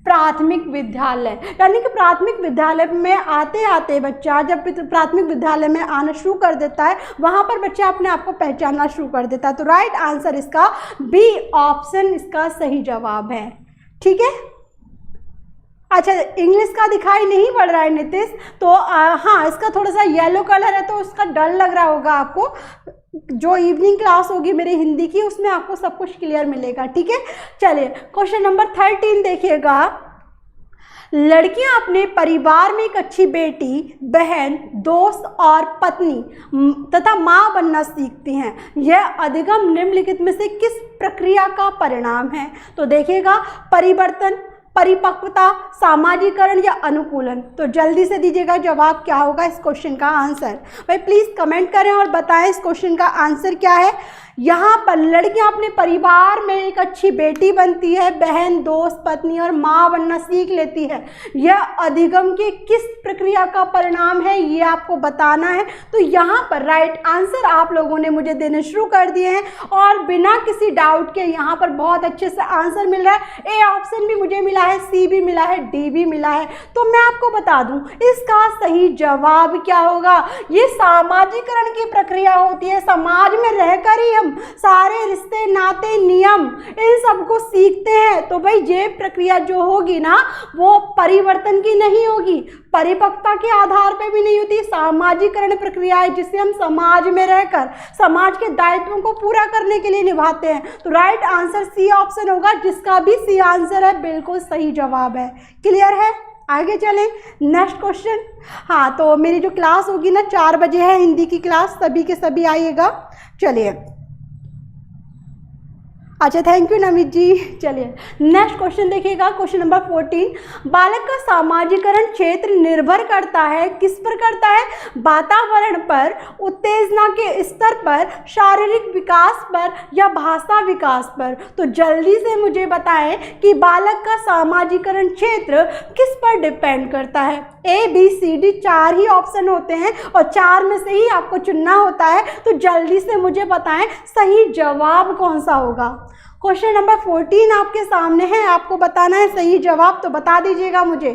प्राथमिक विद्यालय। यानी कि प्राथमिक विद्यालय में आते आते बच्चा जब प्राथमिक विद्यालय में आना शुरू कर देता है, वहाँ पर बच्चा अपने आप को पहचानना शुरू कर देता है। तो राइट आंसर इसका बी ऑप्शन इसका सही जवाब है। ठीक है। अच्छा, इंग्लिश का दिखाई नहीं पड़ रहा है नीतीश, तो हाँ इसका थोड़ा सा येलो कलर है तो उसका डर लग रहा होगा आपको। जो इवनिंग क्लास होगी मेरी हिंदी की उसमें आपको सब कुछ क्लियर मिलेगा। ठीक है। चलिए क्वेश्चन नंबर 13 देखिएगा। लड़कियां अपने परिवार में एक अच्छी बेटी, बहन, दोस्त और पत्नी तथा माँ बनना सीखती हैं। यह अधिगम निम्नलिखित में से किस प्रक्रिया का परिणाम है? तो देखिएगा, परिवर्तन, परिपक्वता, सामाजिकरण या अनुकूलन। तो जल्दी से दीजिएगा जवाब क्या होगा इस क्वेश्चन का आंसर। भाई प्लीज़ कमेंट करें और बताएं इस क्वेश्चन का आंसर क्या है। यहाँ पर लड़कियाँ अपने परिवार में एक अच्छी बेटी बनती है, बहन, दोस्त, पत्नी और माँ बनना सीख लेती है। यह अधिगम की किस प्रक्रिया का परिणाम है ये आपको बताना है। तो यहाँ पर राइट आंसर आप लोगों ने मुझे देने शुरू कर दिए हैं और बिना किसी डाउट के यहाँ पर बहुत अच्छे से आंसर मिल रहा है। ए ऑप्शन भी मुझे मिला है, सी भी मिला है, डी भी मिला है। तो मैं आपको बता दूं इसका सही जवाब क्या होगा। ये सामाजिकरण की प्रक्रिया होती है। समाज में रहकर ही हम सारे रिश्ते, नाते, नियम इन सबको सीखते हैं। तो भाई ये प्रक्रिया जो होगी ना वो परिवर्तन की नहीं होगी, परिपक्वता के आधार पे भी नहीं होती। सामाजिकरण प्रक्रिया है जिसे हम समाज में रहकर समाज के दायित्वों को पूरा करने के लिए निभाते हैं। तो राइट आंसर सी ऑप्शन होगा, जिसका भी सी आंसर है बिल्कुल सही जवाब है। क्लियर है? आगे चलें नेक्स्ट क्वेश्चन। हाँ, तो मेरी जो क्लास होगी ना 4 बजे है हिंदी की क्लास, सभी के सभी आइएगा। चलिए, अच्छा थैंक यू नमित जी। चलिए नेक्स्ट क्वेश्चन देखिएगा, क्वेश्चन नंबर 14। बालक का सामाजिकरण क्षेत्र निर्भर करता है किस पर करता है? वातावरण पर, उत्तेजना के स्तर पर, शारीरिक विकास पर या भाषा विकास पर। तो जल्दी से मुझे बताएं कि बालक का सामाजिकरण क्षेत्र किस पर डिपेंड करता है? ए, बी, सी, डी 4 ही ऑप्शन होते हैं और 4 में से ही आपको चुनना होता है। तो जल्दी से मुझे बताएं सही जवाब कौन सा होगा। क्वेश्चन नंबर 14 आपके सामने है, आपको बताना है सही जवाब, तो बता दीजिएगा मुझे।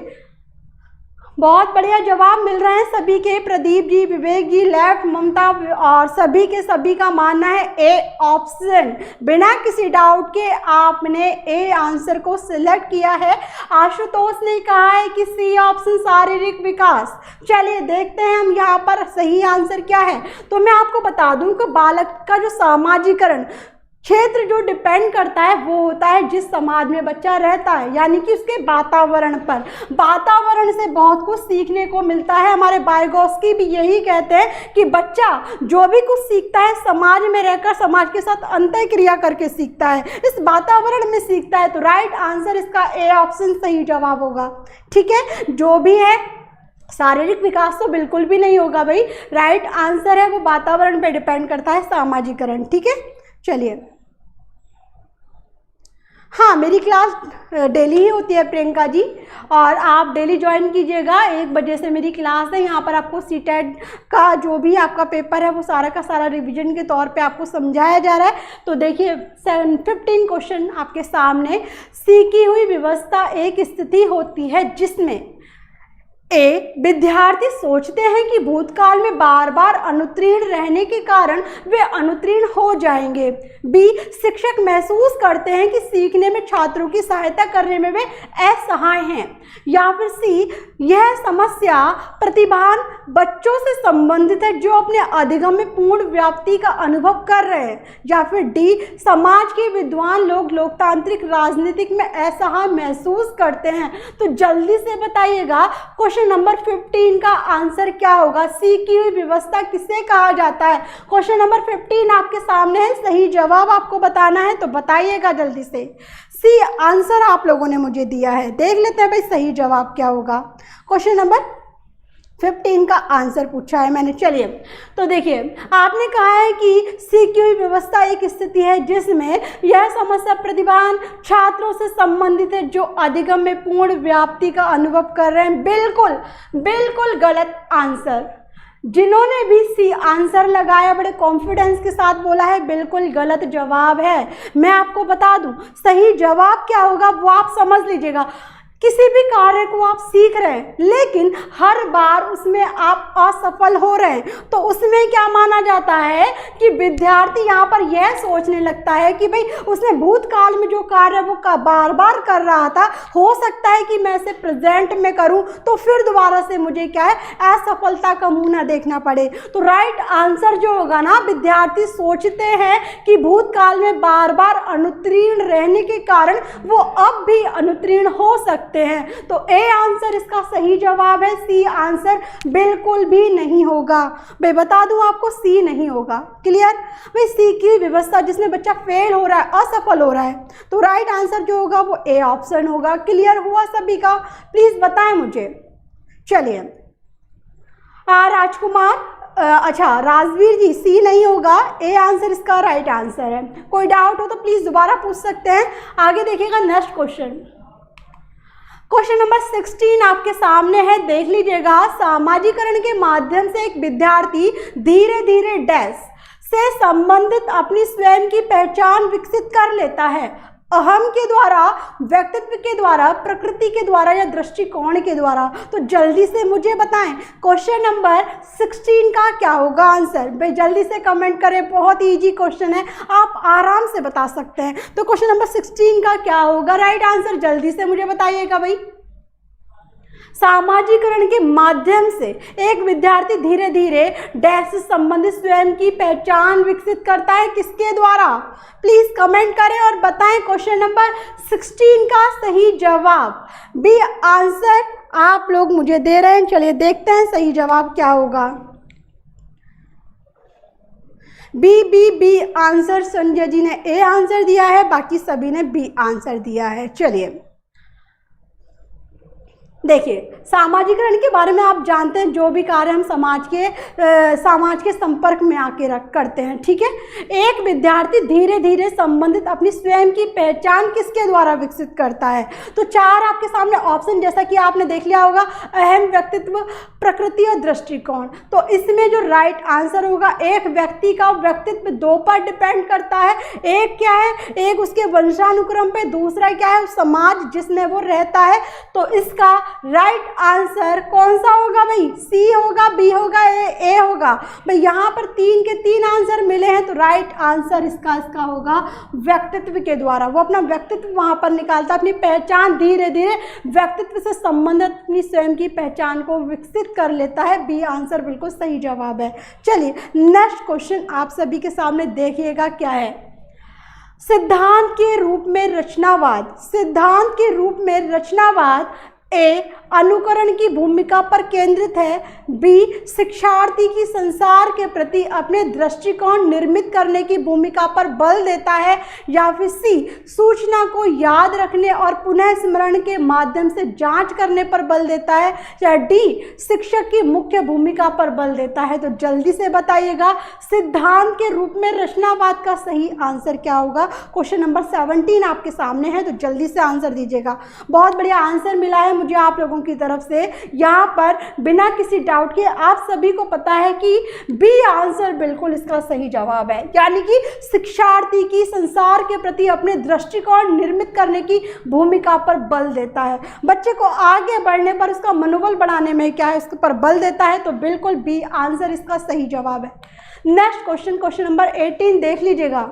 बहुत बढ़िया जवाब मिल रहे हैं सभी के। प्रदीप जी, विवेक जी, लेफ्ट, ममता और सभी के सभी का मानना है ए ऑप्शन। बिना किसी डाउट के आपने ए आंसर को सिलेक्ट किया है। आशुतोष ने कहा है कि सी ऑप्शन शारीरिक विकास। चलिए देखते हैं हम यहाँ पर सही आंसर क्या है। तो मैं आपको बता दूं कि बालक का जो सामाजिकरण क्षेत्र जो डिपेंड करता है वो होता है जिस समाज में बच्चा रहता है, यानी कि उसके वातावरण पर। वातावरण से बहुत कुछ सीखने को मिलता है। हमारे वाइगोत्स्की भी यही कहते हैं कि बच्चा जो भी कुछ सीखता है समाज में रहकर, समाज के साथ अंतःक्रिया करके सीखता है, इस वातावरण में सीखता है। तो राइट आंसर इसका ए ऑप्शन सही जवाब होगा। ठीक है, जो भी है शारीरिक विकास तो बिल्कुल भी नहीं होगा भाई। राइट आंसर है वो वातावरण पे डिपेंड करता है, सामाजिकरण। ठीक है, चलिए। हाँ, मेरी क्लास डेली ही होती है प्रियंका जी, और आप डेली ज्वाइन कीजिएगा। 1 बजे से मेरी क्लास है। यहाँ पर आपको सीटेट का जो भी आपका पेपर है वो सारा का सारा रिवीजन के तौर पे आपको समझाया जा रहा है। तो देखिए 15 क्वेश्चन आपके सामने। सीखी हुई व्यवस्था एक स्थिति होती है जिसमें ए, विद्यार्थी सोचते हैं कि भूतकाल में बार बार अनुत्तीर्ण रहने के कारण वे अनुत्तीर्ण हो जाएंगे। बी, शिक्षक महसूस करते हैं कि सीखने में छात्रों की सहायता करने में वे असहाय हैं। या फिर सी, यह समस्या प्रतिभावान बच्चों से संबंधित है जो अपने अधिगम में पूर्ण व्याप्ति का अनुभव कर रहे हैं। या फिर डी, समाज के विद्वान लोग लोकतांत्रिक राजनीतिक में असहाय महसूस करते हैं। तो जल्दी से बताइएगा क्वेश्चन नंबर 15 का आंसर क्या होगा? सी की हुई व्यवस्था किसे कहा जाता है? क्वेश्चन नंबर 15 आपके सामने है, सही जवाब आपको बताना है, तो बताइएगा जल्दी से। सी आंसर आप लोगों ने मुझे दिया है, देख लेते हैं भाई सही जवाब क्या होगा। क्वेश्चन नंबर 15 का आंसर पूछा है मैंने। चलिए तो देखिए, आपने कहा है कि सी की हुई व्यवस्था एक स्थिति है जिसमें यह समस्या प्रतिभावान छात्रों से संबंधित है जो अधिगम में पूर्ण व्याप्ति का अनुभव कर रहे हैं। बिल्कुल बिल्कुल गलत आंसर। जिन्होंने भी सी आंसर लगाया बड़े कॉन्फिडेंस के साथ बोला है बिल्कुल गलत जवाब है। मैं आपको बता दूं सही जवाब क्या होगा वो आप समझ लीजिएगा। किसी भी कार्य को आप सीख रहे हैं लेकिन हर बार उसमें आप असफल हो रहे हैं तो उसमें क्या माना जाता है कि विद्यार्थी यहाँ पर यह सोचने लगता है कि भाई उसने भूतकाल में जो कार्य वो बार बार कर रहा था, हो सकता है कि मैं इसे प्रेजेंट में करूं तो फिर दोबारा से मुझे क्या है असफलता का मुंह ना देखना पड़े। तो राइट आंसर जो होगा ना, विद्यार्थी सोचते हैं कि भूतकाल में बार बार अनुत्तीर्ण रहने के कारण वो अब भी अनुत्तीर्ण हो सकते हैं। तो ए आंसर इसका सही जवाब है। सी आंसर बिल्कुल भी नहीं होगा। मैं बता दूं आपको सी नहीं होगा। क्लियर? भाई सी की व्यवस्था जिसमें बच्चा फेल हो रहा है, असफल हो रहा है, तो राइट आंसर जो होगा वो ए ऑप्शन होगा। क्लियर हुआ सभी का? प्लीज बताएं मुझे। चलिए राजकुमार, अच्छा राजवीर जी, सी नहीं होगा, ए आंसर इसका राइट आंसर है। कोई डाउट हो तो प्लीज दोबारा पूछ सकते हैं। आगे देखिएगा नेक्स्ट क्वेश्चन। क्वेश्चन नंबर 16 आपके सामने है, देख लीजिएगा। सामाजिकरण के माध्यम से एक विद्यार्थी धीरे धीरे डैश से संबंधित अपनी स्वयं की पहचान विकसित कर लेता है। अहम के द्वारा, व्यक्तित्व के द्वारा, प्रकृति के द्वारा या दृष्टिकोण के द्वारा। तो जल्दी से मुझे बताएं क्वेश्चन नंबर 16 का क्या होगा आंसर? भाई जल्दी से कमेंट करें, बहुत इजी क्वेश्चन है, आप आराम से बता सकते हैं। तो क्वेश्चन नंबर 16 का क्या होगा राइट आंसर? जल्दी से मुझे बताइएगा भाई। सामाजिकरण के माध्यम से एक विद्यार्थी धीरे धीरे डैश से संबंधित स्वयं की पहचान विकसित करता है, किसके द्वारा? प्लीज कमेंट करें और बताएं क्वेश्चन नंबर 16 का सही जवाब। बी आंसर आप लोग मुझे दे रहे हैं। चलिए देखते हैं सही जवाब क्या होगा। बी आंसर संजय जी ने ए आंसर दिया है, बाकी सभी ने बी आंसर दिया है। चलिए देखिए, सामाजिकरण के बारे में आप जानते हैं, जो भी कार्य हम समाज के संपर्क में आके करते हैं, ठीक है। एक विद्यार्थी धीरे धीरे संबंधित अपनी स्वयं की पहचान किसके द्वारा विकसित करता है? तो चार आपके सामने ऑप्शन, जैसा कि आपने देख लिया होगा, अहम, व्यक्तित्व, प्रकृति और दृष्टिकोण। तो इसमें जो राइट आंसर होगा, एक व्यक्ति का व्यक्तित्व दो पर डिपेंड करता है। एक क्या है? एक उसके वंशानुक्रम पे, दूसरा क्या है? समाज जिसमें वो रहता है। तो इसका राइट आंसर कौन सा होगा भाई? सी होगा, बी होगा, ए होगा? भाई यहाँ पर तीन के तीन आंसर मिले हैं, तो राइट आंसर इसका होगा व्यक्तित्व के द्वारा। वो अपना व्यक्तित्व वहां पर निकालता है, अपनी पहचान धीरे धीरे व्यक्तित्व से संबंधित अपनी स्वयं की पहचान को विकसित कर लेता है। बी आंसर बिल्कुल सही जवाब है। चलिए नेक्स्ट क्वेश्चन आप सभी के सामने देखिएगा क्या है। सिद्धांत के रूप में रचनावाद। सिद्धांत के रूप में रचनावाद ए अनुकरण की भूमिका पर केंद्रित है, बी शिक्षार्थी की संसार के प्रति अपने दृष्टिकोण निर्मित करने की भूमिका पर बल देता है, या फिर सी सूचना को याद रखने और पुनः स्मरण के माध्यम से जांच करने पर बल देता है, या डी शिक्षक की मुख्य भूमिका पर बल देता है। तो जल्दी से बताइएगा सिद्धांत के रूप में रचनावाद का सही आंसर क्या होगा। क्वेश्चन नंबर 17 आपके सामने है, तो जल्दी से आंसर दीजिएगा। बहुत बढ़िया आंसर मिला है मुझे आप लोगों की तरफ से यहाँ पर बिना किसी डाउट के। आप सभी को पता है कि बी आंसर बिल्कुल इसका सही जवाब है, यानी कि शिक्षार्थी की संसार के प्रति अपने दृष्टिकोण निर्मित करने की भूमिका पर बल देता है। बच्चे को आगे बढ़ने पर उसका मनोबल बढ़ाने में क्या है, उसके पर बल देता है। तो बिल्कुल बी आंसर इसका सही जवाब है। नेक्स्ट क्वेश्चन, क्वेश्चन नंबर 18 देख लीजिएगा।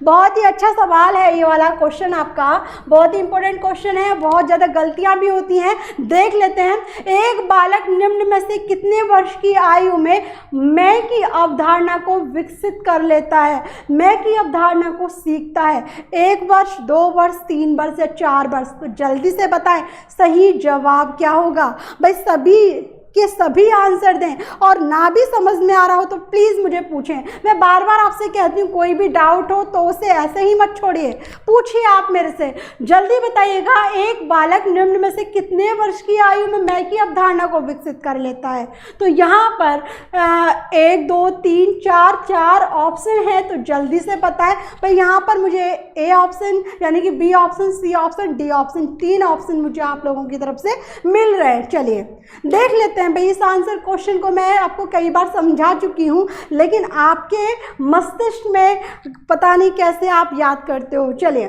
बहुत ही अच्छा सवाल है ये वाला क्वेश्चन आपका, बहुत ही इंपॉर्टेंट क्वेश्चन है, बहुत ज़्यादा गलतियां भी होती हैं। देख लेते हैं। एक बालक निम्न में से कितने वर्ष की आयु में मैं की अवधारणा को विकसित कर लेता है, मैं की अवधारणा को सीखता है? 1 वर्ष, 2 वर्ष, 3 वर्ष या 4 वर्ष? तो जल्दी से बताएं सही जवाब क्या होगा। भाई सभी के सभी आंसर दें, और ना भी समझ में आ रहा हो तो प्लीज़ मुझे पूछें। मैं बार बार आपसे कहती हूँ कोई भी डाउट हो तो उसे ऐसे ही मत छोड़िए, पूछिए आप मेरे से। जल्दी बताइएगा, एक बालक निम्न में से कितने वर्ष की आयु में मैं की अवधारणा को विकसित कर लेता है? तो यहाँ पर 1 2 3 4 ऑप्शन है, तो जल्दी से बताएं। भाई यहाँ पर मुझे ए ऑप्शन यानी कि B option, C option, D option, 3 option मुझे आप लोगों की तरफ से मिल रहे हैं। चलिए देख लेते हैं। भाई इस आंसर क्वेश्चन को मैं आपको कई बार समझा चुकी हूँ, लेकिन आपके मस्तिष्क में पता नहीं कैसे आप याद करते हो। चलिए,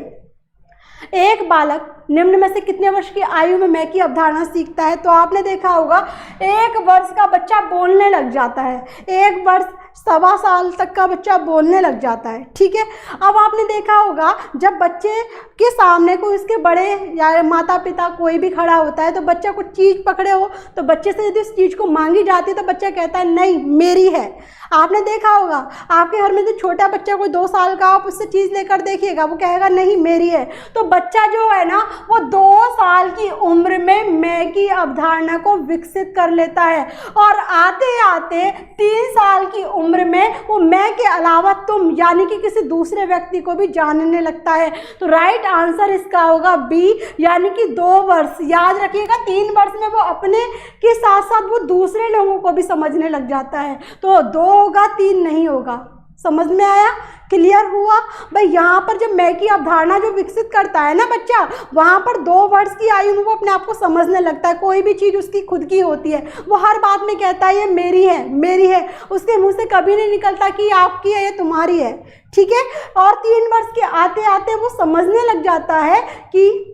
एक बालक निम्न में से कितने वर्ष की आयु में मैं की अवधारणा सीखता है? तो आपने देखा होगा 1 वर्ष का बच्चा बोलने लग जाता है, 1 वर्ष 1.25 साल तक का बच्चा बोलने लग जाता है। ठीक है। अब आपने देखा होगा जब बच्चे के सामने कोई उसके बड़े या माता पिता कोई भी खड़ा होता है, तो बच्चा कुछ चीज़ पकड़े हो तो बच्चे से यदि उस चीज़ को मांगी जाती है तो बच्चा कहता है नहीं मेरी है। आपने देखा होगा आपके घर में जो छोटा बच्चा कोई 2 साल का, आप उससे चीज़ लेकर देखिएगा, वो कहेगा नहीं मेरी है। तो बच्चा जो है ना वो 2 साल की उम्र में मैं की अवधारणा को विकसित कर लेता है, और आते आते 3 साल की उम्र में वो मैं के अलावा तुम यानी कि किसी दूसरे व्यक्ति को भी जानने लगता है। तो राइट आंसर इसका होगा बी, यानी कि 2 वर्ष। याद रखिएगा 3 वर्ष में वो अपने के साथ साथ वो दूसरे लोगों को भी समझने लग जाता है। तो 2 होगा, 3 नहीं होगा। समझ में आया? क्लियर हुआ? भाई यहाँ पर जब मैं की अवधारणा जो विकसित करता है ना बच्चा, वहाँ पर 2 वर्ष की आयु में वो अपने आप को समझने लगता है। कोई भी चीज़ उसकी खुद की होती है, वो हर बात में कहता है ये मेरी है, मेरी है। उसके मुंह से कभी नहीं निकलता कि ये आपकी है, ये तुम्हारी है। ठीक है। और 3 वर्ष के आते आते वो समझने लग जाता है कि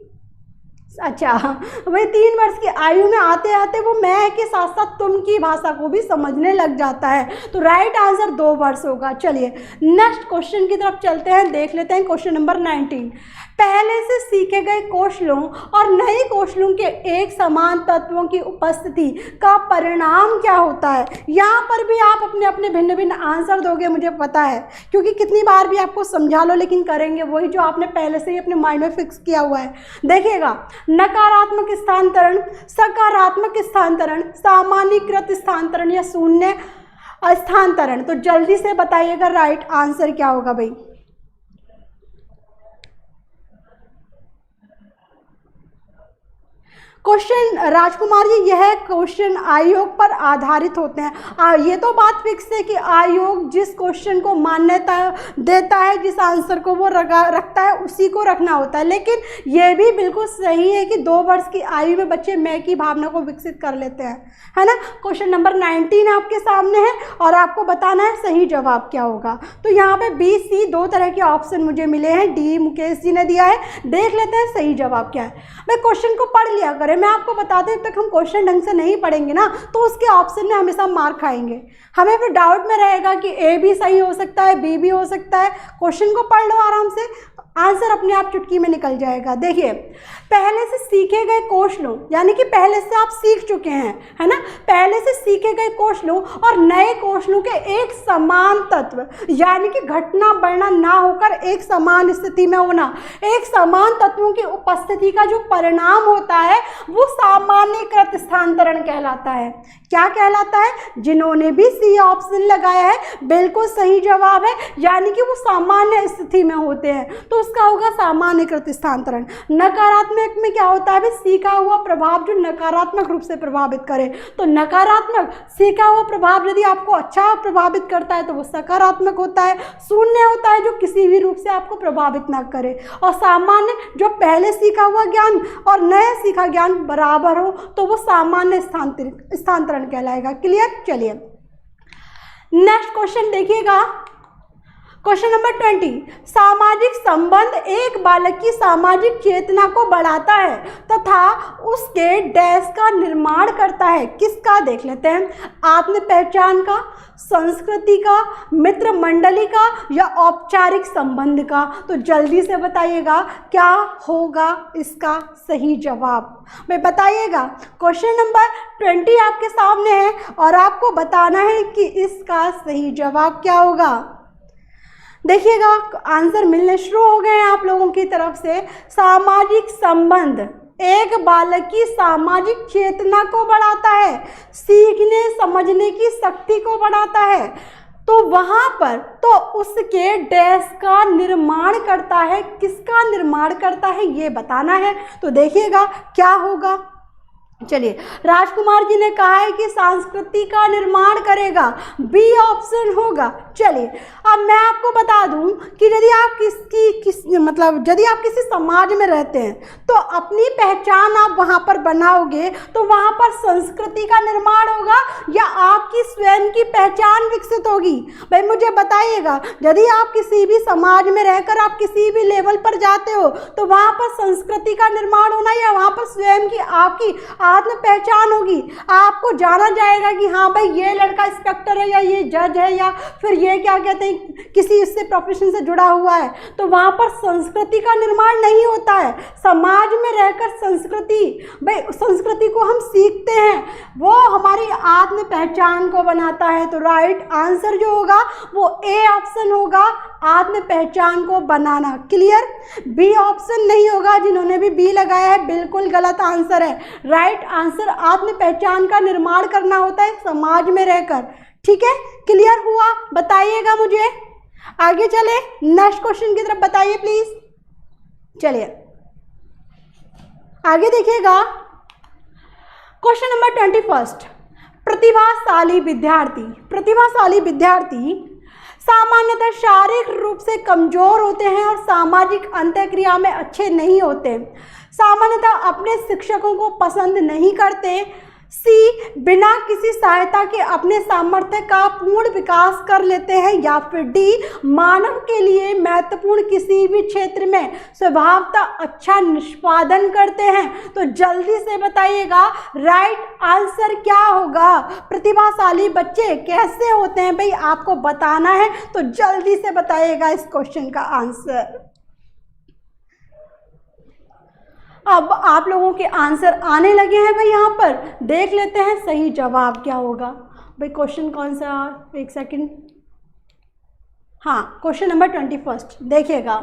अच्छा भाई 3 वर्ष की आयु में आते आते वो मैं के साथ साथ तुम की भाषा को भी समझने लग जाता है। तो राइट आंसर 2 वर्ष होगा। चलिए नेक्स्ट क्वेश्चन की तरफ चलते हैं, देख लेते हैं क्वेश्चन नंबर 19। पहले से सीखे गए कौशलों और नए कौशलों के एक समान तत्वों की उपस्थिति का परिणाम क्या होता है? यहाँ पर भी आप अपने अपने भिन्न भिन्न आंसर दोगे, मुझे पता है, क्योंकि कितनी बार भी आपको समझा लो लेकिन करेंगे वही जो आपने पहले से ही अपने माइंड में फिक्स किया हुआ है। देखिएगा, नकारात्मक स्थानांतरण, सकारात्मक स्थानांतरण, सामान्यीकृत स्थानांतरण या शून्य स्थानांतरण। तो जल्दी से बताइएगा राइट आंसर क्या होगा भाई। क्वेश्चन राजकुमार जी, यह क्वेश्चन आयोग पर आधारित होते हैं। ये तो बात फिक्स है कि आयोग जिस क्वेश्चन को मान्यता देता है, जिस आंसर को वो रखता है उसी को रखना होता है। लेकिन ये भी बिल्कुल सही है कि 2 वर्ष की आयु में बच्चे मैं की भावना को विकसित कर लेते हैं, है ना। क्वेश्चन नंबर 19 आपके सामने है और आपको बताना है सही जवाब क्या होगा। तो यहाँ पे बी सी 2 तरह के ऑप्शन मुझे मिले हैं, डी मुकेश जी ने दिया है। देख लेते हैं सही जवाब क्या है। मैं क्वेश्चन को पढ़ लिया करें, मैं आपको बताते जब तक हम क्वेश्चन ढंग से नहीं पढ़ेंगे ना तो उसके ऑप्शन में हमेशा मार्क खाएंगे। हमें फिर डाउट में रहेगा कि ए भी सही हो सकता है, बी भी हो सकता है। क्वेश्चन को पढ़ लो आराम से, आंसर अपने आप चुटकी में निकल जाएगा। देखिए, पहले से सीखे गए कौशलों यानी कि पहले से आप सीख चुके हैं, है ना। पहले से सीखे गए कौशलों और नए कौशलों के एक समान तत्व यानी कि घटना बढ़ना ना होकर एक समान स्थिति में होना, एक समान तत्वों की उपस्थिति का जो परिणाम होता है वो सामान्यीकृत स्थानांतरण कहलाता है। क्या कहलाता है? जिन्होंने भी सी ऑप्शन लगाया है बिल्कुल सही जवाब है, यानी कि वो सामान्य स्थिति में होते हैं, तो उसका होगा सामान्यीकृत स्थानांतरण। नकारात्मक में क्या होता है? सीखा हुआ प्रभाव जो नकारात्मक रूप से प्रभावित करे, तो नकारात्मक सीखा हुआ प्रभाव यदि आपको अच्छा प्रभावित करता है तो वो सकारात्मक होता है। शून्य होता है जो किसी भी रूप से आपको प्रभावित ना करे, और सामान्य जो पहले सीखा हुआ ज्ञान और नया सीखा ज्ञान परिमाण बराबर हो तो वो सामान्य स्थानांतरण कहलाएगा। क्लियर? चलिए नेक्स्ट क्वेश्चन देखिएगा, क्वेश्चन नंबर 20। सामाजिक संबंध एक बालक की सामाजिक चेतना को बढ़ाता है तथा उसके डैश का निर्माण करता है। किसका? देख लेते हैं। आत्म पहचान का, संस्कृति का, मित्र मंडली का या औपचारिक संबंध का? तो जल्दी से बताइएगा क्या होगा इसका सही जवाब। भाई बताइएगा। क्वेश्चन नंबर 20 आपके सामने है और आपको बताना है कि इसका सही जवाब क्या होगा। देखिएगा आंसर मिलने शुरू हो गए हैं आप लोगों की तरफ से। सामाजिक संबंध एक बालक की सामाजिक चेतना को बढ़ाता है, सीखने समझने की शक्ति को बढ़ाता है, तो वहां पर तो उसके डैश का निर्माण करता है। किसका निर्माण करता है ये बताना है। तो देखिएगा क्या होगा। चलिए राजकुमार जी ने कहा है कि संस्कृति का निर्माण करेगा, बी ऑप्शन होगा। चलिए अब मैं आपको बता दूं कि यदि आप यदि आप किसी समाज में रहते हैं तो अपनी पहचान आप वहां पर बनाओगे तो वहां पर संस्कृति का निर्माण होगा या आपकी स्वयं की पहचान विकसित होगी। भाई मुझे बताइएगा, यदि आप किसी भी समाज में रहकर आप किसी भी लेवल पर जाते हो तो वहां पर संस्कृति का निर्माण होना या वहां पर स्वयं की आपकी आत्म पहचान होगी। आपको जाना जाएगा कि हाँ भाई ये लड़का इंस्पेक्टर है या ये जज है या फिर ये क्या कहते हैं किसी इससे प्रोफेशन से जुड़ा हुआ है। तो वहाँ पर संस्कृति का निर्माण नहीं होता है। समाज में रहकर संस्कृति को हम सीखते हैं, वो हमारी आत्म पहचान को बनाता है। तो राइट आंसर जो होगा वो ए ऑप्शन होगा, आत्म पहचान को बनाना। क्लियर? बी ऑप्शन नहीं होगा। जिन्होंने भी बी लगाया है बिल्कुल गलत आंसर है। राइट आंसर आत्म पहचान का निर्माण करना होता है समाज में रहकर। ठीक है? क्लियर हुआ? बताइएगा मुझे। आगे चले नेक्स्ट क्वेश्चन की तरफ, बताइए प्लीज। चलिए आगे देखिएगा क्वेश्चन नंबर 21। प्रतिभाशाली विद्यार्थी सामान्यतः शारीरिक रूप से कमजोर होते हैं और सामाजिक अंतःक्रिया में अच्छे नहीं होते। सामान्यतः अपने शिक्षकों को पसंद नहीं करते। सी, बिना किसी सहायता के अपने सामर्थ्य का पूर्ण विकास कर लेते हैं। या फिर डी, मानव के लिए महत्वपूर्ण किसी भी क्षेत्र में स्वभावतः अच्छा निष्पादन करते हैं। तो जल्दी से बताइएगा राइट आंसर क्या होगा। प्रतिभाशाली बच्चे कैसे होते हैं भाई आपको बताना है, तो जल्दी से बताइएगा इस क्वेश्चन का आंसर। अब आप लोगों के आंसर आने लगे हैं भाई, यहाँ पर देख लेते हैं सही जवाब क्या होगा। भाई क्वेश्चन कौन सा, एक सेकंड। हाँ, क्वेश्चन नंबर 21 देखिएगा।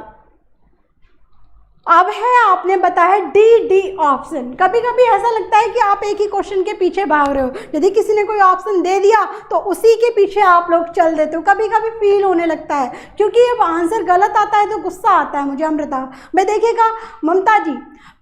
अब है आपने बताया डी ऑप्शन। कभी कभी ऐसा लगता है कि आप एक ही क्वेश्चन के पीछे भाग रहे हो। यदि किसी ने कोई ऑप्शन दे दिया तो उसी के पीछे आप लोग चल देते हो। कभी कभी फील होने लगता है, क्योंकि जब आंसर गलत आता है तो गुस्सा आता है मुझे। अमृता मैं देखिएगा, ममता जी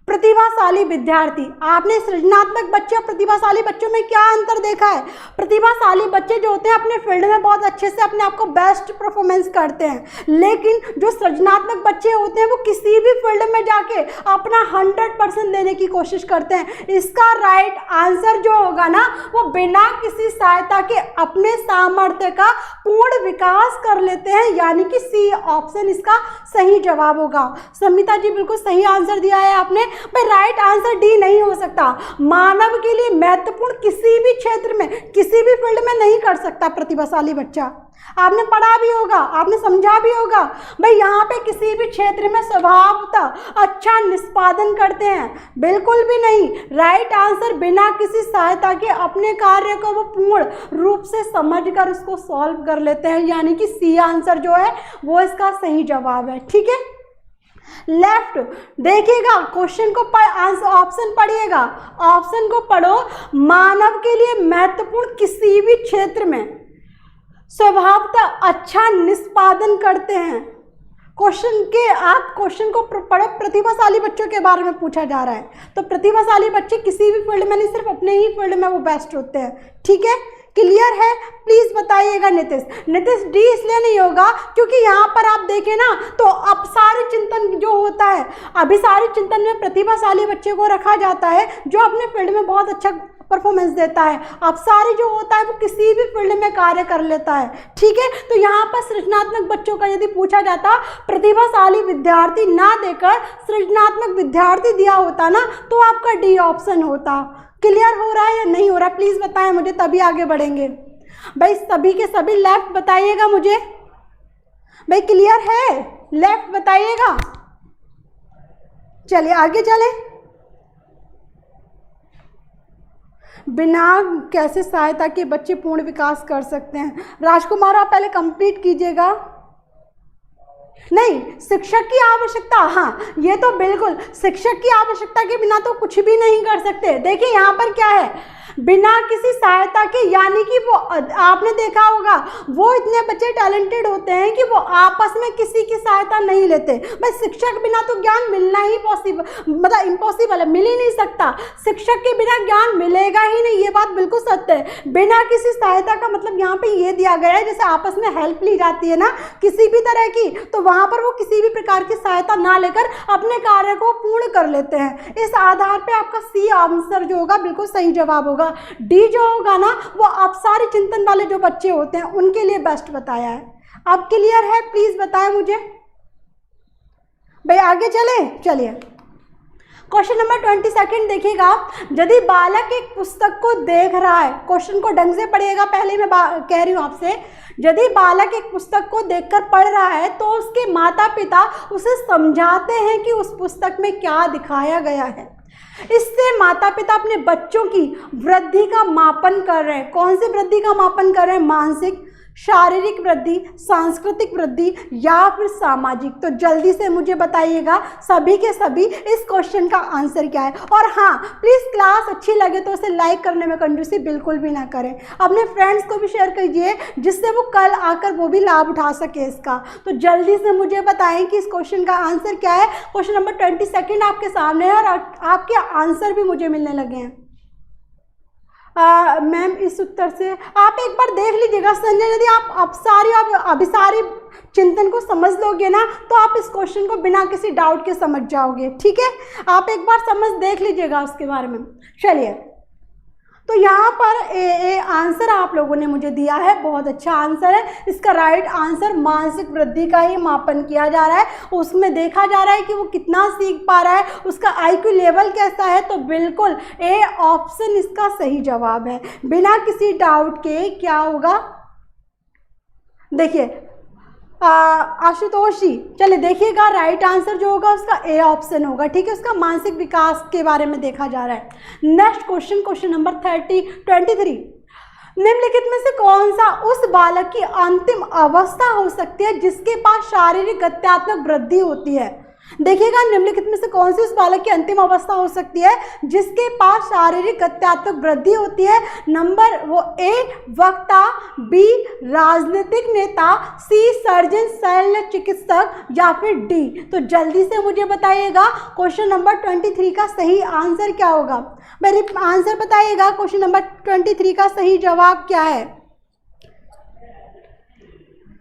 प्रतिभाशाली विद्यार्थी, आपने सृजनात्मक बच्चे और प्रतिभाशाली बच्चों में क्या अंतर देखा है? प्रतिभाशाली बच्चे जो होते हैं अपने फील्ड में बहुत अच्छे से अपने आप को बेस्ट परफॉर्मेंस करते हैं, लेकिन जो सृजनात्मक बच्चे होते हैं वो किसी भी फील्ड में जाके अपना 100% देने की कोशिश करते हैं। इसका राइट आंसर जो होगा ना वो बिना किसी सहायता के अपने सामर्थ्य का पूर्ण विकास कर लेते हैं, यानी कि सी ऑप्शन इसका सही जवाब होगा। समिता जी बिल्कुल सही आंसर दिया है आपने। भाई राइट आंसर डी नहीं हो सकता। मानव के लिए महत्वपूर्ण किसी भी क्षेत्र में किसी भी फील्ड में नहीं कर सकता प्रतिभाशाली बच्चा। आपने पढ़ा भी होगा, आपने समझा भी होगा। भाई यहाँ पे किसी भी क्षेत्र में स्वभावतः अच्छा निष्पादन करते हैं, बिल्कुल भी नहीं। राइट आंसर बिना किसी सहायता के अपने कार्य को वो पूर्ण रूप से समझकर उसको सॉल्व कर लेते हैं, यानी कि सी आंसर जो है वो इसका सही जवाब है। ठीक है, लेफ्ट देखिएगा, क्वेश्चन को ऑप्शन पढ़िएगा, ऑप्शन को पढ़ो। मानव के लिए महत्वपूर्ण किसी भी क्षेत्र में स्वभावतः अच्छा निष्पादन करते हैं। आप क्वेश्चन को पढ़ो, प्रतिभाशाली बच्चों के बारे में पूछा जा रहा है, तो प्रतिभाशाली बच्चे किसी भी फील्ड में नहीं, सिर्फ अपने ही फील्ड में वो बेस्ट होते हैं। ठीक है, क्लियर है? प्लीज बताइएगा नीतीश। नीतीश डी इसलिए नहीं होगा क्योंकि यहाँ पर आप देखें ना तो अपसारी चिंतन जो होता है, अभिसारी चिंतन में प्रतिभाशाली बच्चे को रखा जाता है जो अपने फील्ड में बहुत अच्छा परफॉर्मेंस देता है। अपसारी जो होता है वो किसी भी फील्ड में कार्य कर लेता है। ठीक है, तो यहाँ पर सृजनात्मक बच्चों का यदि पूछा जाता, प्रतिभाशाली विद्यार्थी ना देकर सृजनात्मक विद्यार्थी दिया होता ना, तो आपका डी ऑप्शन होता। क्लियर हो रहा है या नहीं हो रहा? प्लीज बताएं मुझे, तभी आगे बढ़ेंगे। भाई सभी के सभी लेफ्ट बताइएगा मुझे। भाई क्लियर है? लेफ्ट बताइएगा। चलिए आगे चले। बिना कैसे सहायता के बच्चे पूर्ण विकास कर सकते हैं? राजकुमार आप पहले कंप्लीट कीजिएगा। नहीं, शिक्षक की आवश्यकता, हाँ ये तो बिल्कुल, शिक्षक की आवश्यकता के बिना तो कुछ भी नहीं कर सकते। देखिए यहाँ पर क्या है, बिना किसी सहायता के, यानी कि वो आपने देखा होगा वो इतने बच्चे टैलेंटेड होते हैं कि वो आपस में किसी की सहायता नहीं लेते। भाई शिक्षक बिना तो ज्ञान मिलना ही पॉसिबल, मतलब इम्पॉसिबल है, मिल ही नहीं सकता। शिक्षक के बिना ज्ञान मिलेगा ही नहीं, ये बात बिल्कुल सत्य है। बिना किसी सहायता का मतलब यहाँ पे ये दिया गया है, जैसे आपस में हेल्प ली जाती है ना किसी भी तरह की, तो वहाँ पर वो किसी भी प्रकार की सहायता ना लेकर अपने कार्य को पूर्ण कर लेते हैं। इस आधार पे आपका सी आंसर जो होगा बिल्कुल सही जवाब होगा। डी जो होगा ना वो अपसारी चिंतन वाले जो बच्चे होते हैं उनके लिए बेस्ट बताया है। अब क्लियर है? प्लीज बताएं मुझे। भाई आगे चलिए क्वेश्चन नंबर 22 देखिएगा। यदि बालक एक पुस्तक को देख रहा है, क्वेश्चन को ढंग से पढ़िएगा, पहले मैं कह रही हूँ आपसे, यदि बालक एक पुस्तक को देखकर पढ़ रहा है तो उसके माता पिता उसे समझाते हैं कि उस पुस्तक में क्या दिखाया गया है। इससे माता पिता अपने बच्चों की वृद्धि का मापन कर रहे हैं। कौन सी वृद्धि का मापन कर रहे हैं? मानसिक, शारीरिक वृद्धि, सांस्कृतिक वृद्धि या फिर सामाजिक। तो जल्दी से मुझे बताइएगा सभी के सभी इस क्वेश्चन का आंसर क्या है। और हाँ प्लीज़ क्लास अच्छी लगे तो उसे लाइक करने में कंजूसी बिल्कुल भी ना करें, अपने फ्रेंड्स को भी शेयर कीजिए जिससे वो कल आकर वो भी लाभ उठा सके इसका। तो जल्दी से मुझे बताएं कि इस क्वेश्चन का आंसर क्या है। क्वेश्चन नंबर 22 आपके सामने है और आपके आंसर भी मुझे मिलने लगे हैं। मैम इस उत्तर से आप एक बार देख लीजिएगा संजय, यदि आप अपसारी और अभिसारी चिंतन को समझ लोगे ना तो आप इस क्वेश्चन को बिना किसी डाउट के समझ जाओगे। ठीक है, आप एक बार समझ देख लीजिएगा उसके बारे में। चलिए, तो यहाँ पर ए आंसर आप लोगों ने मुझे दिया है, बहुत अच्छा आंसर है। इसका राइट आंसर मानसिक वृद्धि का ही मापन किया जा रहा है, उसमें देखा जा रहा है कि वो कितना सीख पा रहा है, उसका IQ लेवल कैसा है। तो बिल्कुल ए ऑप्शन इसका सही जवाब है, बिना किसी डाउट के। क्या होगा देखिए आशुतोष जी, चलिए देखिएगा राइट आंसर जो होगा उसका ए ऑप्शन होगा। ठीक है, उसका मानसिक विकास के बारे में देखा जा रहा है। नेक्स्ट क्वेश्चन, क्वेश्चन नंबर 23 निम्नलिखित में से कौन सा उस बालक की अंतिम अवस्था हो सकती है जिसके पास शारीरिक गत्यात्मक वृद्धि होती है। देखिएगा निम्नलिखित में से कौन सी उस बालक की अंतिम अवस्था हो सकती है जिसके पास शारीरिक गत्यात्मक वृद्धि होती है। नंबर वो ए वक्ता, बी राजनीतिक नेता, सी सर्जन शल्य चिकित्सक या फिर डी। तो जल्दी से मुझे बताइएगा क्वेश्चन नंबर 23 का सही आंसर क्या होगा। मेरे आंसर बताइएगा क्वेश्चन नंबर 23 का सही जवाब क्या है।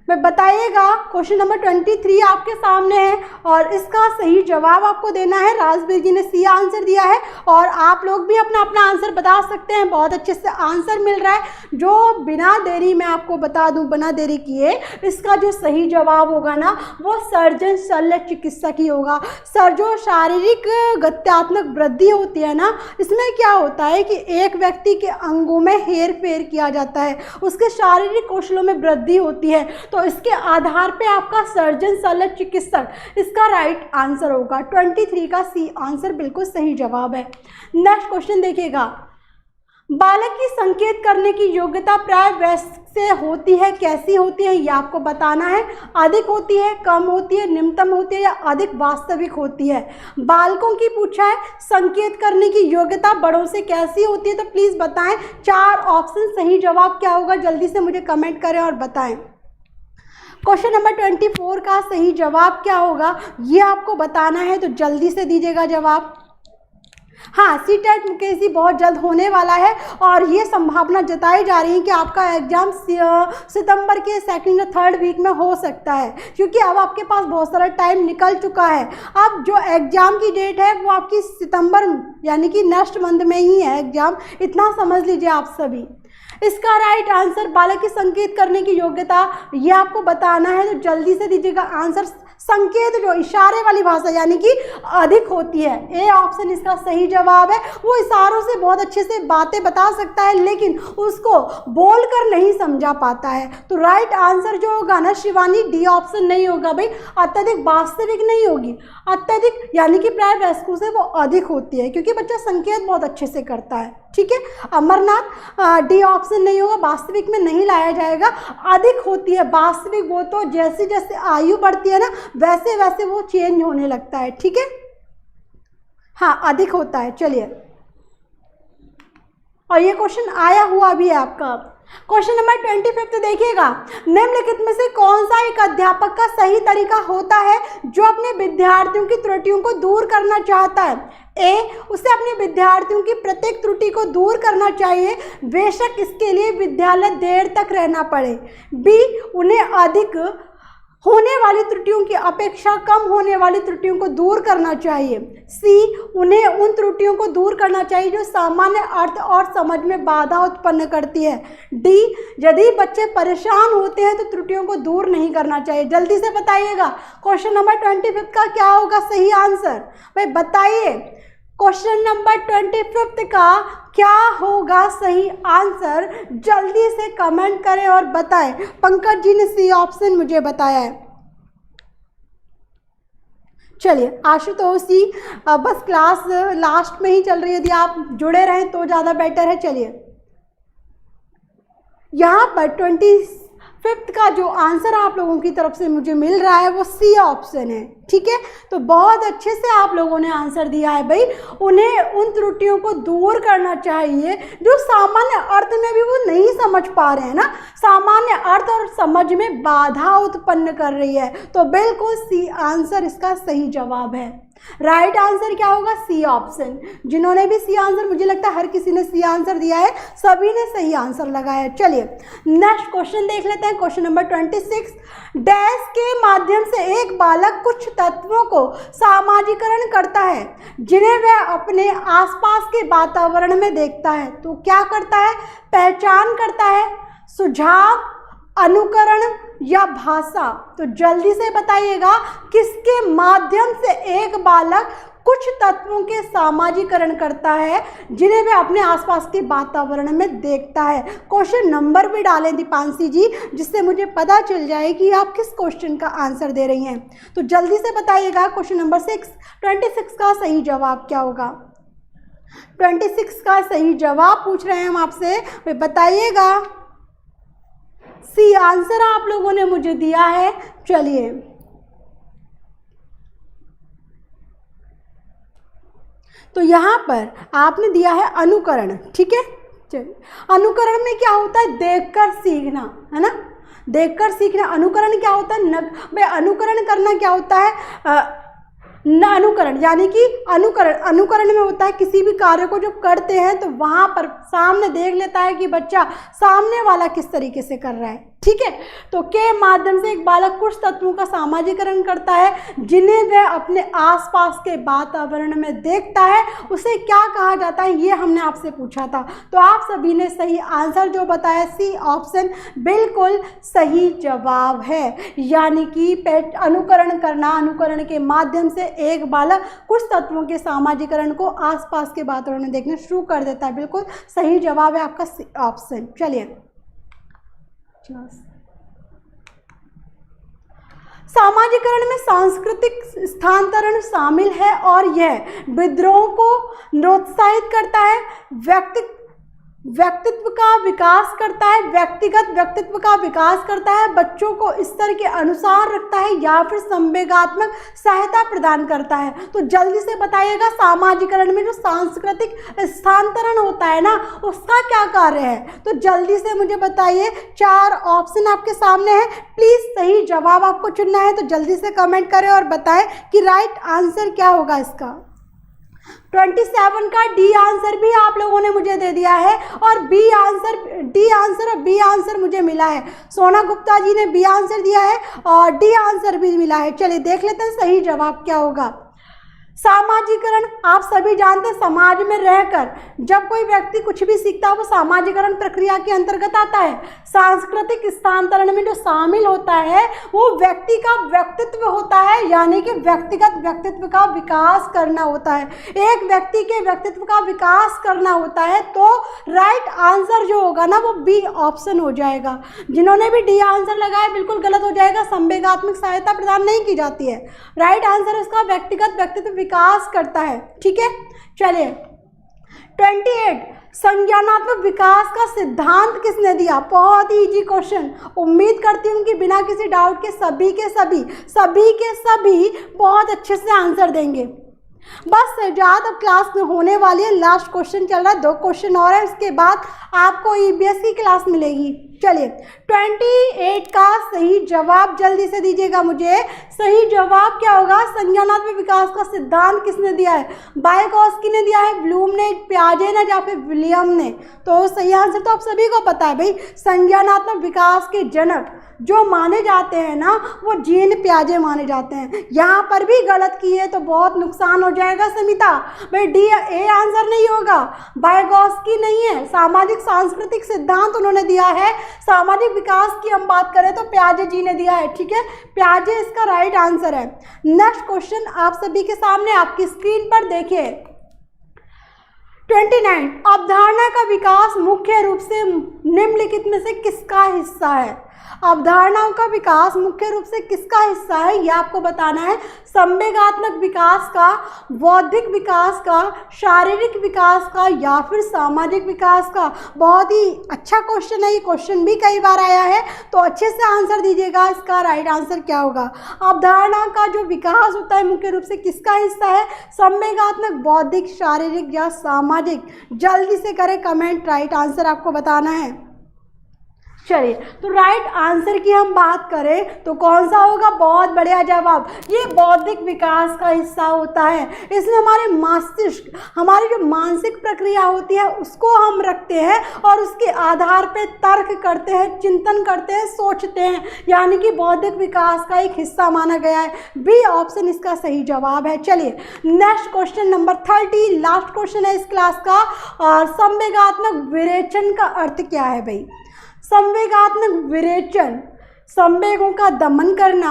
मैं बताइएगा क्वेश्चन नंबर 23 आपके सामने है और इसका सही जवाब आपको देना है। राजवीर जी ने सी आंसर दिया है और आप लोग भी अपना अपना आंसर बता सकते हैं। बहुत अच्छे से आंसर मिल रहा है। जो बिना देरी मैं आपको बता दूं, बिना देरी किए इसका जो सही जवाब होगा ना वो सर्जन शल्य चिकित्सक ही होगा। सर जो शारीरिक गत्यात्मक वृद्धि होती है ना, इसमें क्या होता है कि एक व्यक्ति के अंगों में हेर फेर किया जाता है, उसके शारीरिक कौशलों में वृद्धि होती है। तो इसके आधार पे आपका सर्जन शल्य चिकित्सक इसका राइट आंसर होगा। 23 का सी आंसर बिल्कुल सही जवाब है। नेक्स्ट क्वेश्चन देखिएगा। बालक की संकेत करने की योग्यता प्राय वैसे होती है, कैसी होती है ये आपको बताना है। अधिक होती है, कम होती है, निम्नतम होती है या अधिक वास्तविक होती है। बालकों की पूछा है संकेत करने की योग्यता बड़ों से कैसी होती है, तो प्लीज़ बताएं। 4 ऑप्शन सही जवाब क्या होगा, जल्दी से मुझे कमेंट करें और बताएं। क्वेश्चन नंबर 24 का सही जवाब क्या होगा ये आपको बताना है, तो जल्दी से दीजिएगा जवाब। हाँ, सीटेट मुकेशी बहुत जल्द होने वाला है और ये संभावना जताई जा रही है कि आपका एग्ज़ाम सितंबर के सेकंड या थर्ड वीक में हो सकता है, क्योंकि अब आपके पास बहुत सारा टाइम निकल चुका है। अब जो एग्ज़ाम की डेट है वो आपकी सितंबर यानी कि नेक्स्ट मंथ में ही है एग्ज़ाम, इतना समझ लीजिए आप सभी। इसका राइट आंसर बालक की संकेत करने की योग्यता, ये आपको बताना है तो जल्दी से दीजिएगा आंसर। संकेत जो इशारे वाली भाषा यानी कि अधिक होती है, ए ऑप्शन इसका सही जवाब है। वो इशारों से बहुत अच्छे से बातें बता सकता है लेकिन उसको बोलकर नहीं समझा पाता है। तो राइट आंसर जो होगा ना शिवानी, डी ऑप्शन नहीं होगा भाई। अत्यधिक वास्तविक नहीं होगी, अत्यधिक यानी कि प्राय वयस्कों से वो अधिक होती है, क्योंकि बच्चा संकेत बहुत अच्छे से करता है। ठीक है, अमरनाथ डी ऑप्शन नहीं होगा, वास्तविक में नहीं लाया जाएगा। अधिक होती है वास्तविक, वो तो जैसे जैसे आयु बढ़ती है ना वैसे वैसे वो चेंज होने लगता है। ठीक है, हाँ अधिक होता है। चलिए, और ये क्वेश्चन आया हुआ भी है आपका। क्वेश्चन नंबर 25 देखिएगा, निम्नलिखित में से कौन सा एक अध्यापक का सही तरीका होता है जो अपने विद्यार्थियों की त्रुटियों को दूर करना चाहता है। ए, उसे अपने विद्यार्थियों की प्रत्येक त्रुटि को दूर करना चाहिए, बेशक इसके लिए विद्यालय देर तक रहना पड़े। बी, उन्हें अधिक होने वाली त्रुटियों की अपेक्षा कम होने वाली त्रुटियों को दूर करना चाहिए। सी, उन्हें उन त्रुटियों को दूर करना चाहिए जो सामान्य अर्थ और समझ में बाधा उत्पन्न करती है। डी, यदि बच्चे परेशान होते हैं तो त्रुटियों को दूर नहीं करना चाहिए। जल्दी से बताइएगा क्वेश्चन नंबर 25 का क्या होगा सही आंसर, भाई बताइए। क्वेश्चन नंबर 25 का क्या होगा सही आंसर, जल्दी से कमेंट करें और बताएं। पंकज जी ने सी ऑप्शन मुझे बताया है। चलिए आशुतोष जी, बस क्लास लास्ट में ही चल रही है, यदि आप जुड़े रहें तो ज़्यादा बेटर है। चलिए, यहाँ पर 25 का जो आंसर आप लोगों की तरफ से मुझे मिल रहा है वो सी ऑप्शन है। ठीक है, तो बहुत अच्छे से आप लोगों ने आंसर दिया है भाई। उन्हें उन त्रुटियों को दूर करना चाहिए जो सामान्य अर्थ में भी वो नहीं समझ पा रहे हैं ना, सामान्य अर्थ और समझ में बाधा उत्पन्न कर रही है। तो बिल्कुल सी आंसर इसका सही जवाब है। राइट आंसर क्या होगा, सी ऑप्शन। जिन्होंने भी सी आंसर, मुझे लगता है हर किसी ने सी आंसर दिया है, सभी ने सही आंसर लगाया है। चलिए नेक्स्ट क्वेश्चन देख लेते हैं। क्वेश्चन नंबर 26, डैश के माध्यम से एक बालक कुछ तत्वों को सामाजिकरण करता है जिन्हें वह अपने आसपास के वातावरण में देखता है। तो क्या करता है, पहचान करता है, सुझाव, अनुकरण या भाषा। तो जल्दी से बताइएगा किसके माध्यम से एक बालक कुछ तत्वों के सामाजिकरण करता है जिन्हें वह अपने आसपास के वातावरण में देखता है। क्वेश्चन नंबर भी डालें दीपांशी जी, जिससे मुझे पता चल जाए कि आप किस क्वेश्चन का आंसर दे रही हैं। तो जल्दी से बताइएगा क्वेश्चन नंबर 26 का सही जवाब क्या होगा। 26 का सही जवाब पूछ रहे हैं हम आपसे, बताइएगा। सी आंसर आप लोगों ने मुझे दिया है। चलिए, तो यहाँ पर आपने दिया है अनुकरण। ठीक है, चलिए अनुकरण में क्या होता है, देखकर सीखना, है ना, देखकर सीखना। अनुकरण क्या होता है, भाई अनुकरण करना क्या होता है, न अनुकरण यानी कि अनुकरण में होता है किसी भी कार्य को जो करते हैं तो वहाँ पर सामने देख लेता है कि बच्चा सामने वाला किस तरीके से कर रहा है। ठीक है, तो के माध्यम से एक बालक कुछ तत्वों का सामाजिकरण करता है जिन्हें वह अपने आसपास के वातावरण में देखता है, उसे क्या कहा जाता है, ये हमने आपसे पूछा था। तो आप सभी ने सही आंसर जो बताया सी ऑप्शन बिल्कुल सही जवाब है। यानी कि अनुकरण करना, अनुकरण के माध्यम से एक बालक कुछ तत्वों के सामाजिकरण को आसपास के वातावरण में देखना शुरू कर देता है। बिल्कुल सही जवाब है आपका सी ऑप्शन। चलिए, सामाजिकरण में सांस्कृतिक स्थानांतरण शामिल है और यह विद्रोह को प्रोत्साहित करता है, व्यक्तित्व का विकास करता है, व्यक्तिगत व्यक्तित्व का विकास करता है, बच्चों को स्तर के अनुसार रखता है या फिर संवेगात्मक सहायता प्रदान करता है। तो जल्दी से बताइएगा सामाजिकरण में जो सांस्कृतिक स्थानांतरण होता है ना, उसका क्या कार्य है। तो जल्दी से मुझे बताइए, 4 ऑप्शन आपके सामने है, प्लीज सही जवाब आपको चुनना है। तो जल्दी से कमेंट करें और बताएं कि राइट आंसर क्या होगा इसका। 27 का डी आंसर भी आप लोगों ने मुझे दे दिया है और डी आंसर और बी आंसर मुझे मिला है। सोना गुप्ता जी ने बी आंसर दिया है और डी आंसर भी मिला है। चलिए देख लेते हैं सही जवाब क्या होगा। सामाजिकरण, आप सभी जानते हैं समाज में रहकर जब कोई व्यक्ति कुछ भी सीखता है वो सामाजिकरण प्रक्रिया के अंतर्गत आता है। सांस्कृतिक स्थानांतरण में जो शामिल होता है वो व्यक्ति का व्यक्तित्व होता है, यानी कि व्यक्तिगत व्यक्तित्व का विकास करना होता है। एक व्यक्ति के व्यक्तित्व का विकास करना होता है तो राइट आंसर जो होगा ना वो बी ऑप्शन हो जाएगा। जिन्होंने भी डी आंसर लगाया बिल्कुल गलत हो जाएगा। संवेगात्मक सहायता प्रदान नहीं की जाती है। राइट आंसर इसका व्यक्तिगत व्यक्तित्व विकास करता है। ठीक है, चलिए 28 संज्ञानात्मक विकास का सिद्धांत किसने दिया? बहुत ही इजी क्वेश्चन। उम्मीद करती हूँ कि बिना किसी डाउट के सभी के सभी बहुत अच्छे से आंसर देंगे। बस ज़्यादा क्लास में होने वाली है, लास्ट क्वेश्चन चल रहा है, 2 क्वेश्चन और है, उसके बाद आपको ईबीएस की क्लास मिलेगी। चलिए 28 का सही जवाब जल्दी से दीजिएगा मुझे। सही जवाब क्या होगा? संज्ञानात्मक विकास का सिद्धांत किसने दिया है? बायकॉस्की ने दिया है, ब्लूम ने, पियाजे ने या फिर विलियम ने? तो सही आंसर तो आप सभी को पता है भाई। संज्ञानात्मक विकास के जनक जो माने जाते हैं ना वो जीन पियाजे माने जाते हैं। यहाँ पर भी गलत की है तो बहुत नुकसान हो जाएगा समिता भाई। डी ए आंसर नहीं होगा, बायकॉस्की नहीं है। सामाजिक सांस्कृतिक सिद्धांत उन्होंने दिया है। सामाजिक विकास की हम बात करें तो पियाजे जी ने दिया है। ठीक है, पियाजे इसका राइट आंसर है। नेक्स्ट क्वेश्चन आप सभी के सामने आपकी स्क्रीन पर देखिए। 29 अवधारणा का विकास मुख्य रूप से निम्नलिखित में से किसका हिस्सा है? अवधारणाओं का विकास मुख्य रूप से किसका हिस्सा है ये आपको बताना है। संवेगात्मक विकास का, बौद्धिक विकास का, शारीरिक विकास का या फिर सामाजिक विकास का? बहुत ही अच्छा क्वेश्चन है, ये क्वेश्चन भी कई बार आया है तो अच्छे से आंसर दीजिएगा। इसका राइट आंसर क्या होगा? अवधारणा का जो विकास होता है मुख्य रूप से किसका हिस्सा है? संवेगात्मक, बौद्धिक, शारीरिक या सामाजिक? जल्दी से करें कमेंट, राइट आंसर आपको बताना है। चलिए तो राइट आंसर की हम बात करें तो कौन सा होगा? बहुत बढ़िया जवाब, ये बौद्धिक विकास का हिस्सा होता है। इसमें हमारे मस्तिष्क, हमारी जो मानसिक प्रक्रिया होती है उसको हम रखते हैं और उसके आधार पे तर्क करते हैं, चिंतन करते हैं, सोचते हैं, यानी कि बौद्धिक विकास का एक हिस्सा माना गया है। बी ऑप्शन इसका सही जवाब है। चलिए next question number 30, last question है इस क्लास का। और संवेगात्मक विरेचन का अर्थ क्या है भाई? संवेगात्मक विरेचन, संवेगों का दमन करना,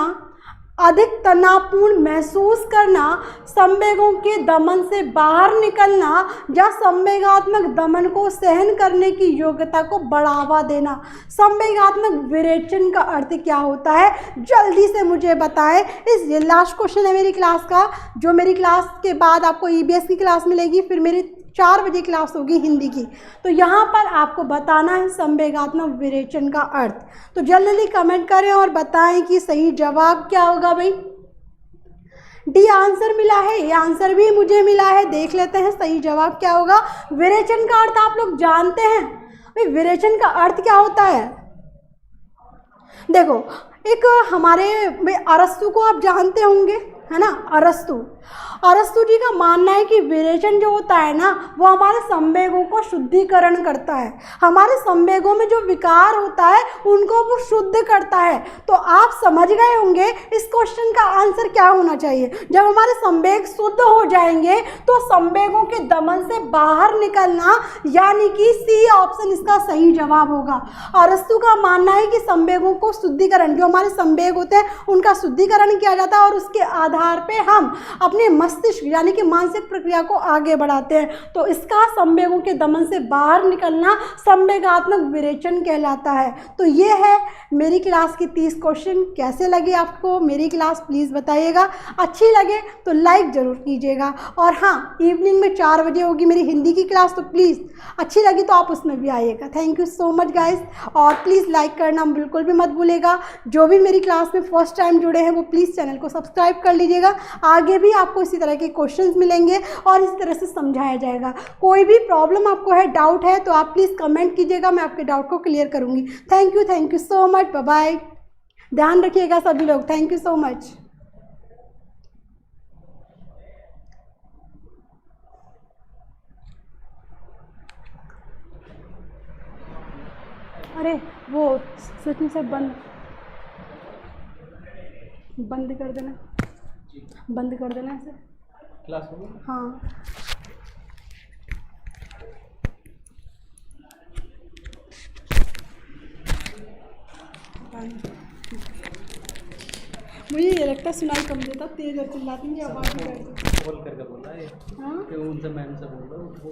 अधिक तनावपूर्ण महसूस करना, संवेगों के दमन से बाहर निकलना या संवेगात्मक दमन को सहन करने की योग्यता को बढ़ावा देना। संवेगात्मक विरेचन का अर्थ क्या होता है? जल्दी से मुझे बताएं। ये लास्ट क्वेश्चन है मेरी क्लास का, जो मेरी क्लास के बाद आपको ईबीएस की क्लास मिलेगी, फिर मेरी 4 बजे क्लास होगी हिंदी की। तो यहाँ पर आपको बताना है संवेगात्मक विरेचन का अर्थ। तो जल्दी कमेंट करें और बताएं कि सही जवाब क्या होगा भाई। डी आंसर मिला है, ये आंसर भी मुझे मिला है। देख लेते हैं सही जवाब क्या होगा। विरेचन का अर्थ आप लोग जानते हैं भाई, विरेचन का अर्थ क्या होता है? देखो, एक हमारे अरस्तु को आप जानते होंगे, है ना? अरस्तु जी का मानना है कि विरेचन जो होता है ना वो हमारे संवेगों को शुद्धिकरण करता है। हमारे संवेगों में जो विकार होता है उनको वो शुद्ध करता है। तो आप समझ गए होंगे इस क्वेश्चन का आंसर क्या होना चाहिए। जब हमारे संवेग शुद्ध हो जाएंगे तो संवेगों के दमन से बाहर निकलना, यानी कि सी ऑप्शन इसका सही जवाब होगा। अरस्तु का मानना है कि संवेगों को शुद्धिकरण, जो हमारे संवेग होते हैं उनका शुद्धिकरण किया जाता है और उसके आधार पे हम अपने मस्तिष्क यानी कि मानसिक प्रक्रिया को आगे बढ़ाते हैं। तो इसका संवेगों के दमन से बाहर निकलना संवेगात्मक विरेचन कहलाता है। तो ये है मेरी क्लास की 30 क्वेश्चन। कैसे लगे आपको मेरी क्लास प्लीज़ बताइएगा। अच्छी लगे तो लाइक ज़रूर कीजिएगा। और हाँ, इवनिंग में 4 बजे होगी मेरी हिंदी की क्लास, तो प्लीज़ अच्छी लगी तो आप उसमें भी आइएगा। Thank you so much guys. और प्लीज़ लाइक करना बिल्कुल भी मत भूलेगा। जो भी मेरी क्लास में फर्स्ट टाइम जुड़े हैं वो प्लीज़ चैनल को सब्सक्राइब कर लीजिएगा। आगे भी आपको इसी तरह के क्वेश्चंस मिलेंगे और इस तरह से समझाया जाएगा। कोई भी प्रॉब्लम आपको है, डाउट है, तो आप प्लीज़ कमेंट कीजिएगा, मैं आपके डाउट को क्लियर करूँगी। Thank you so much. Bye bye. ध्यान रखिएगा सभी लोग। Thank you so much. अरे वो सचिन से बंद कर देना, बंद कर देना इसे। क्लास हो गई? हाँ मुझे ये लगता है सुनाई कम देता, तेज और चिल्लाती है आवाज़ भी करती। कॉल करके बोला ये हाँ कि उनसे मैम से बोल रहा हूँ वो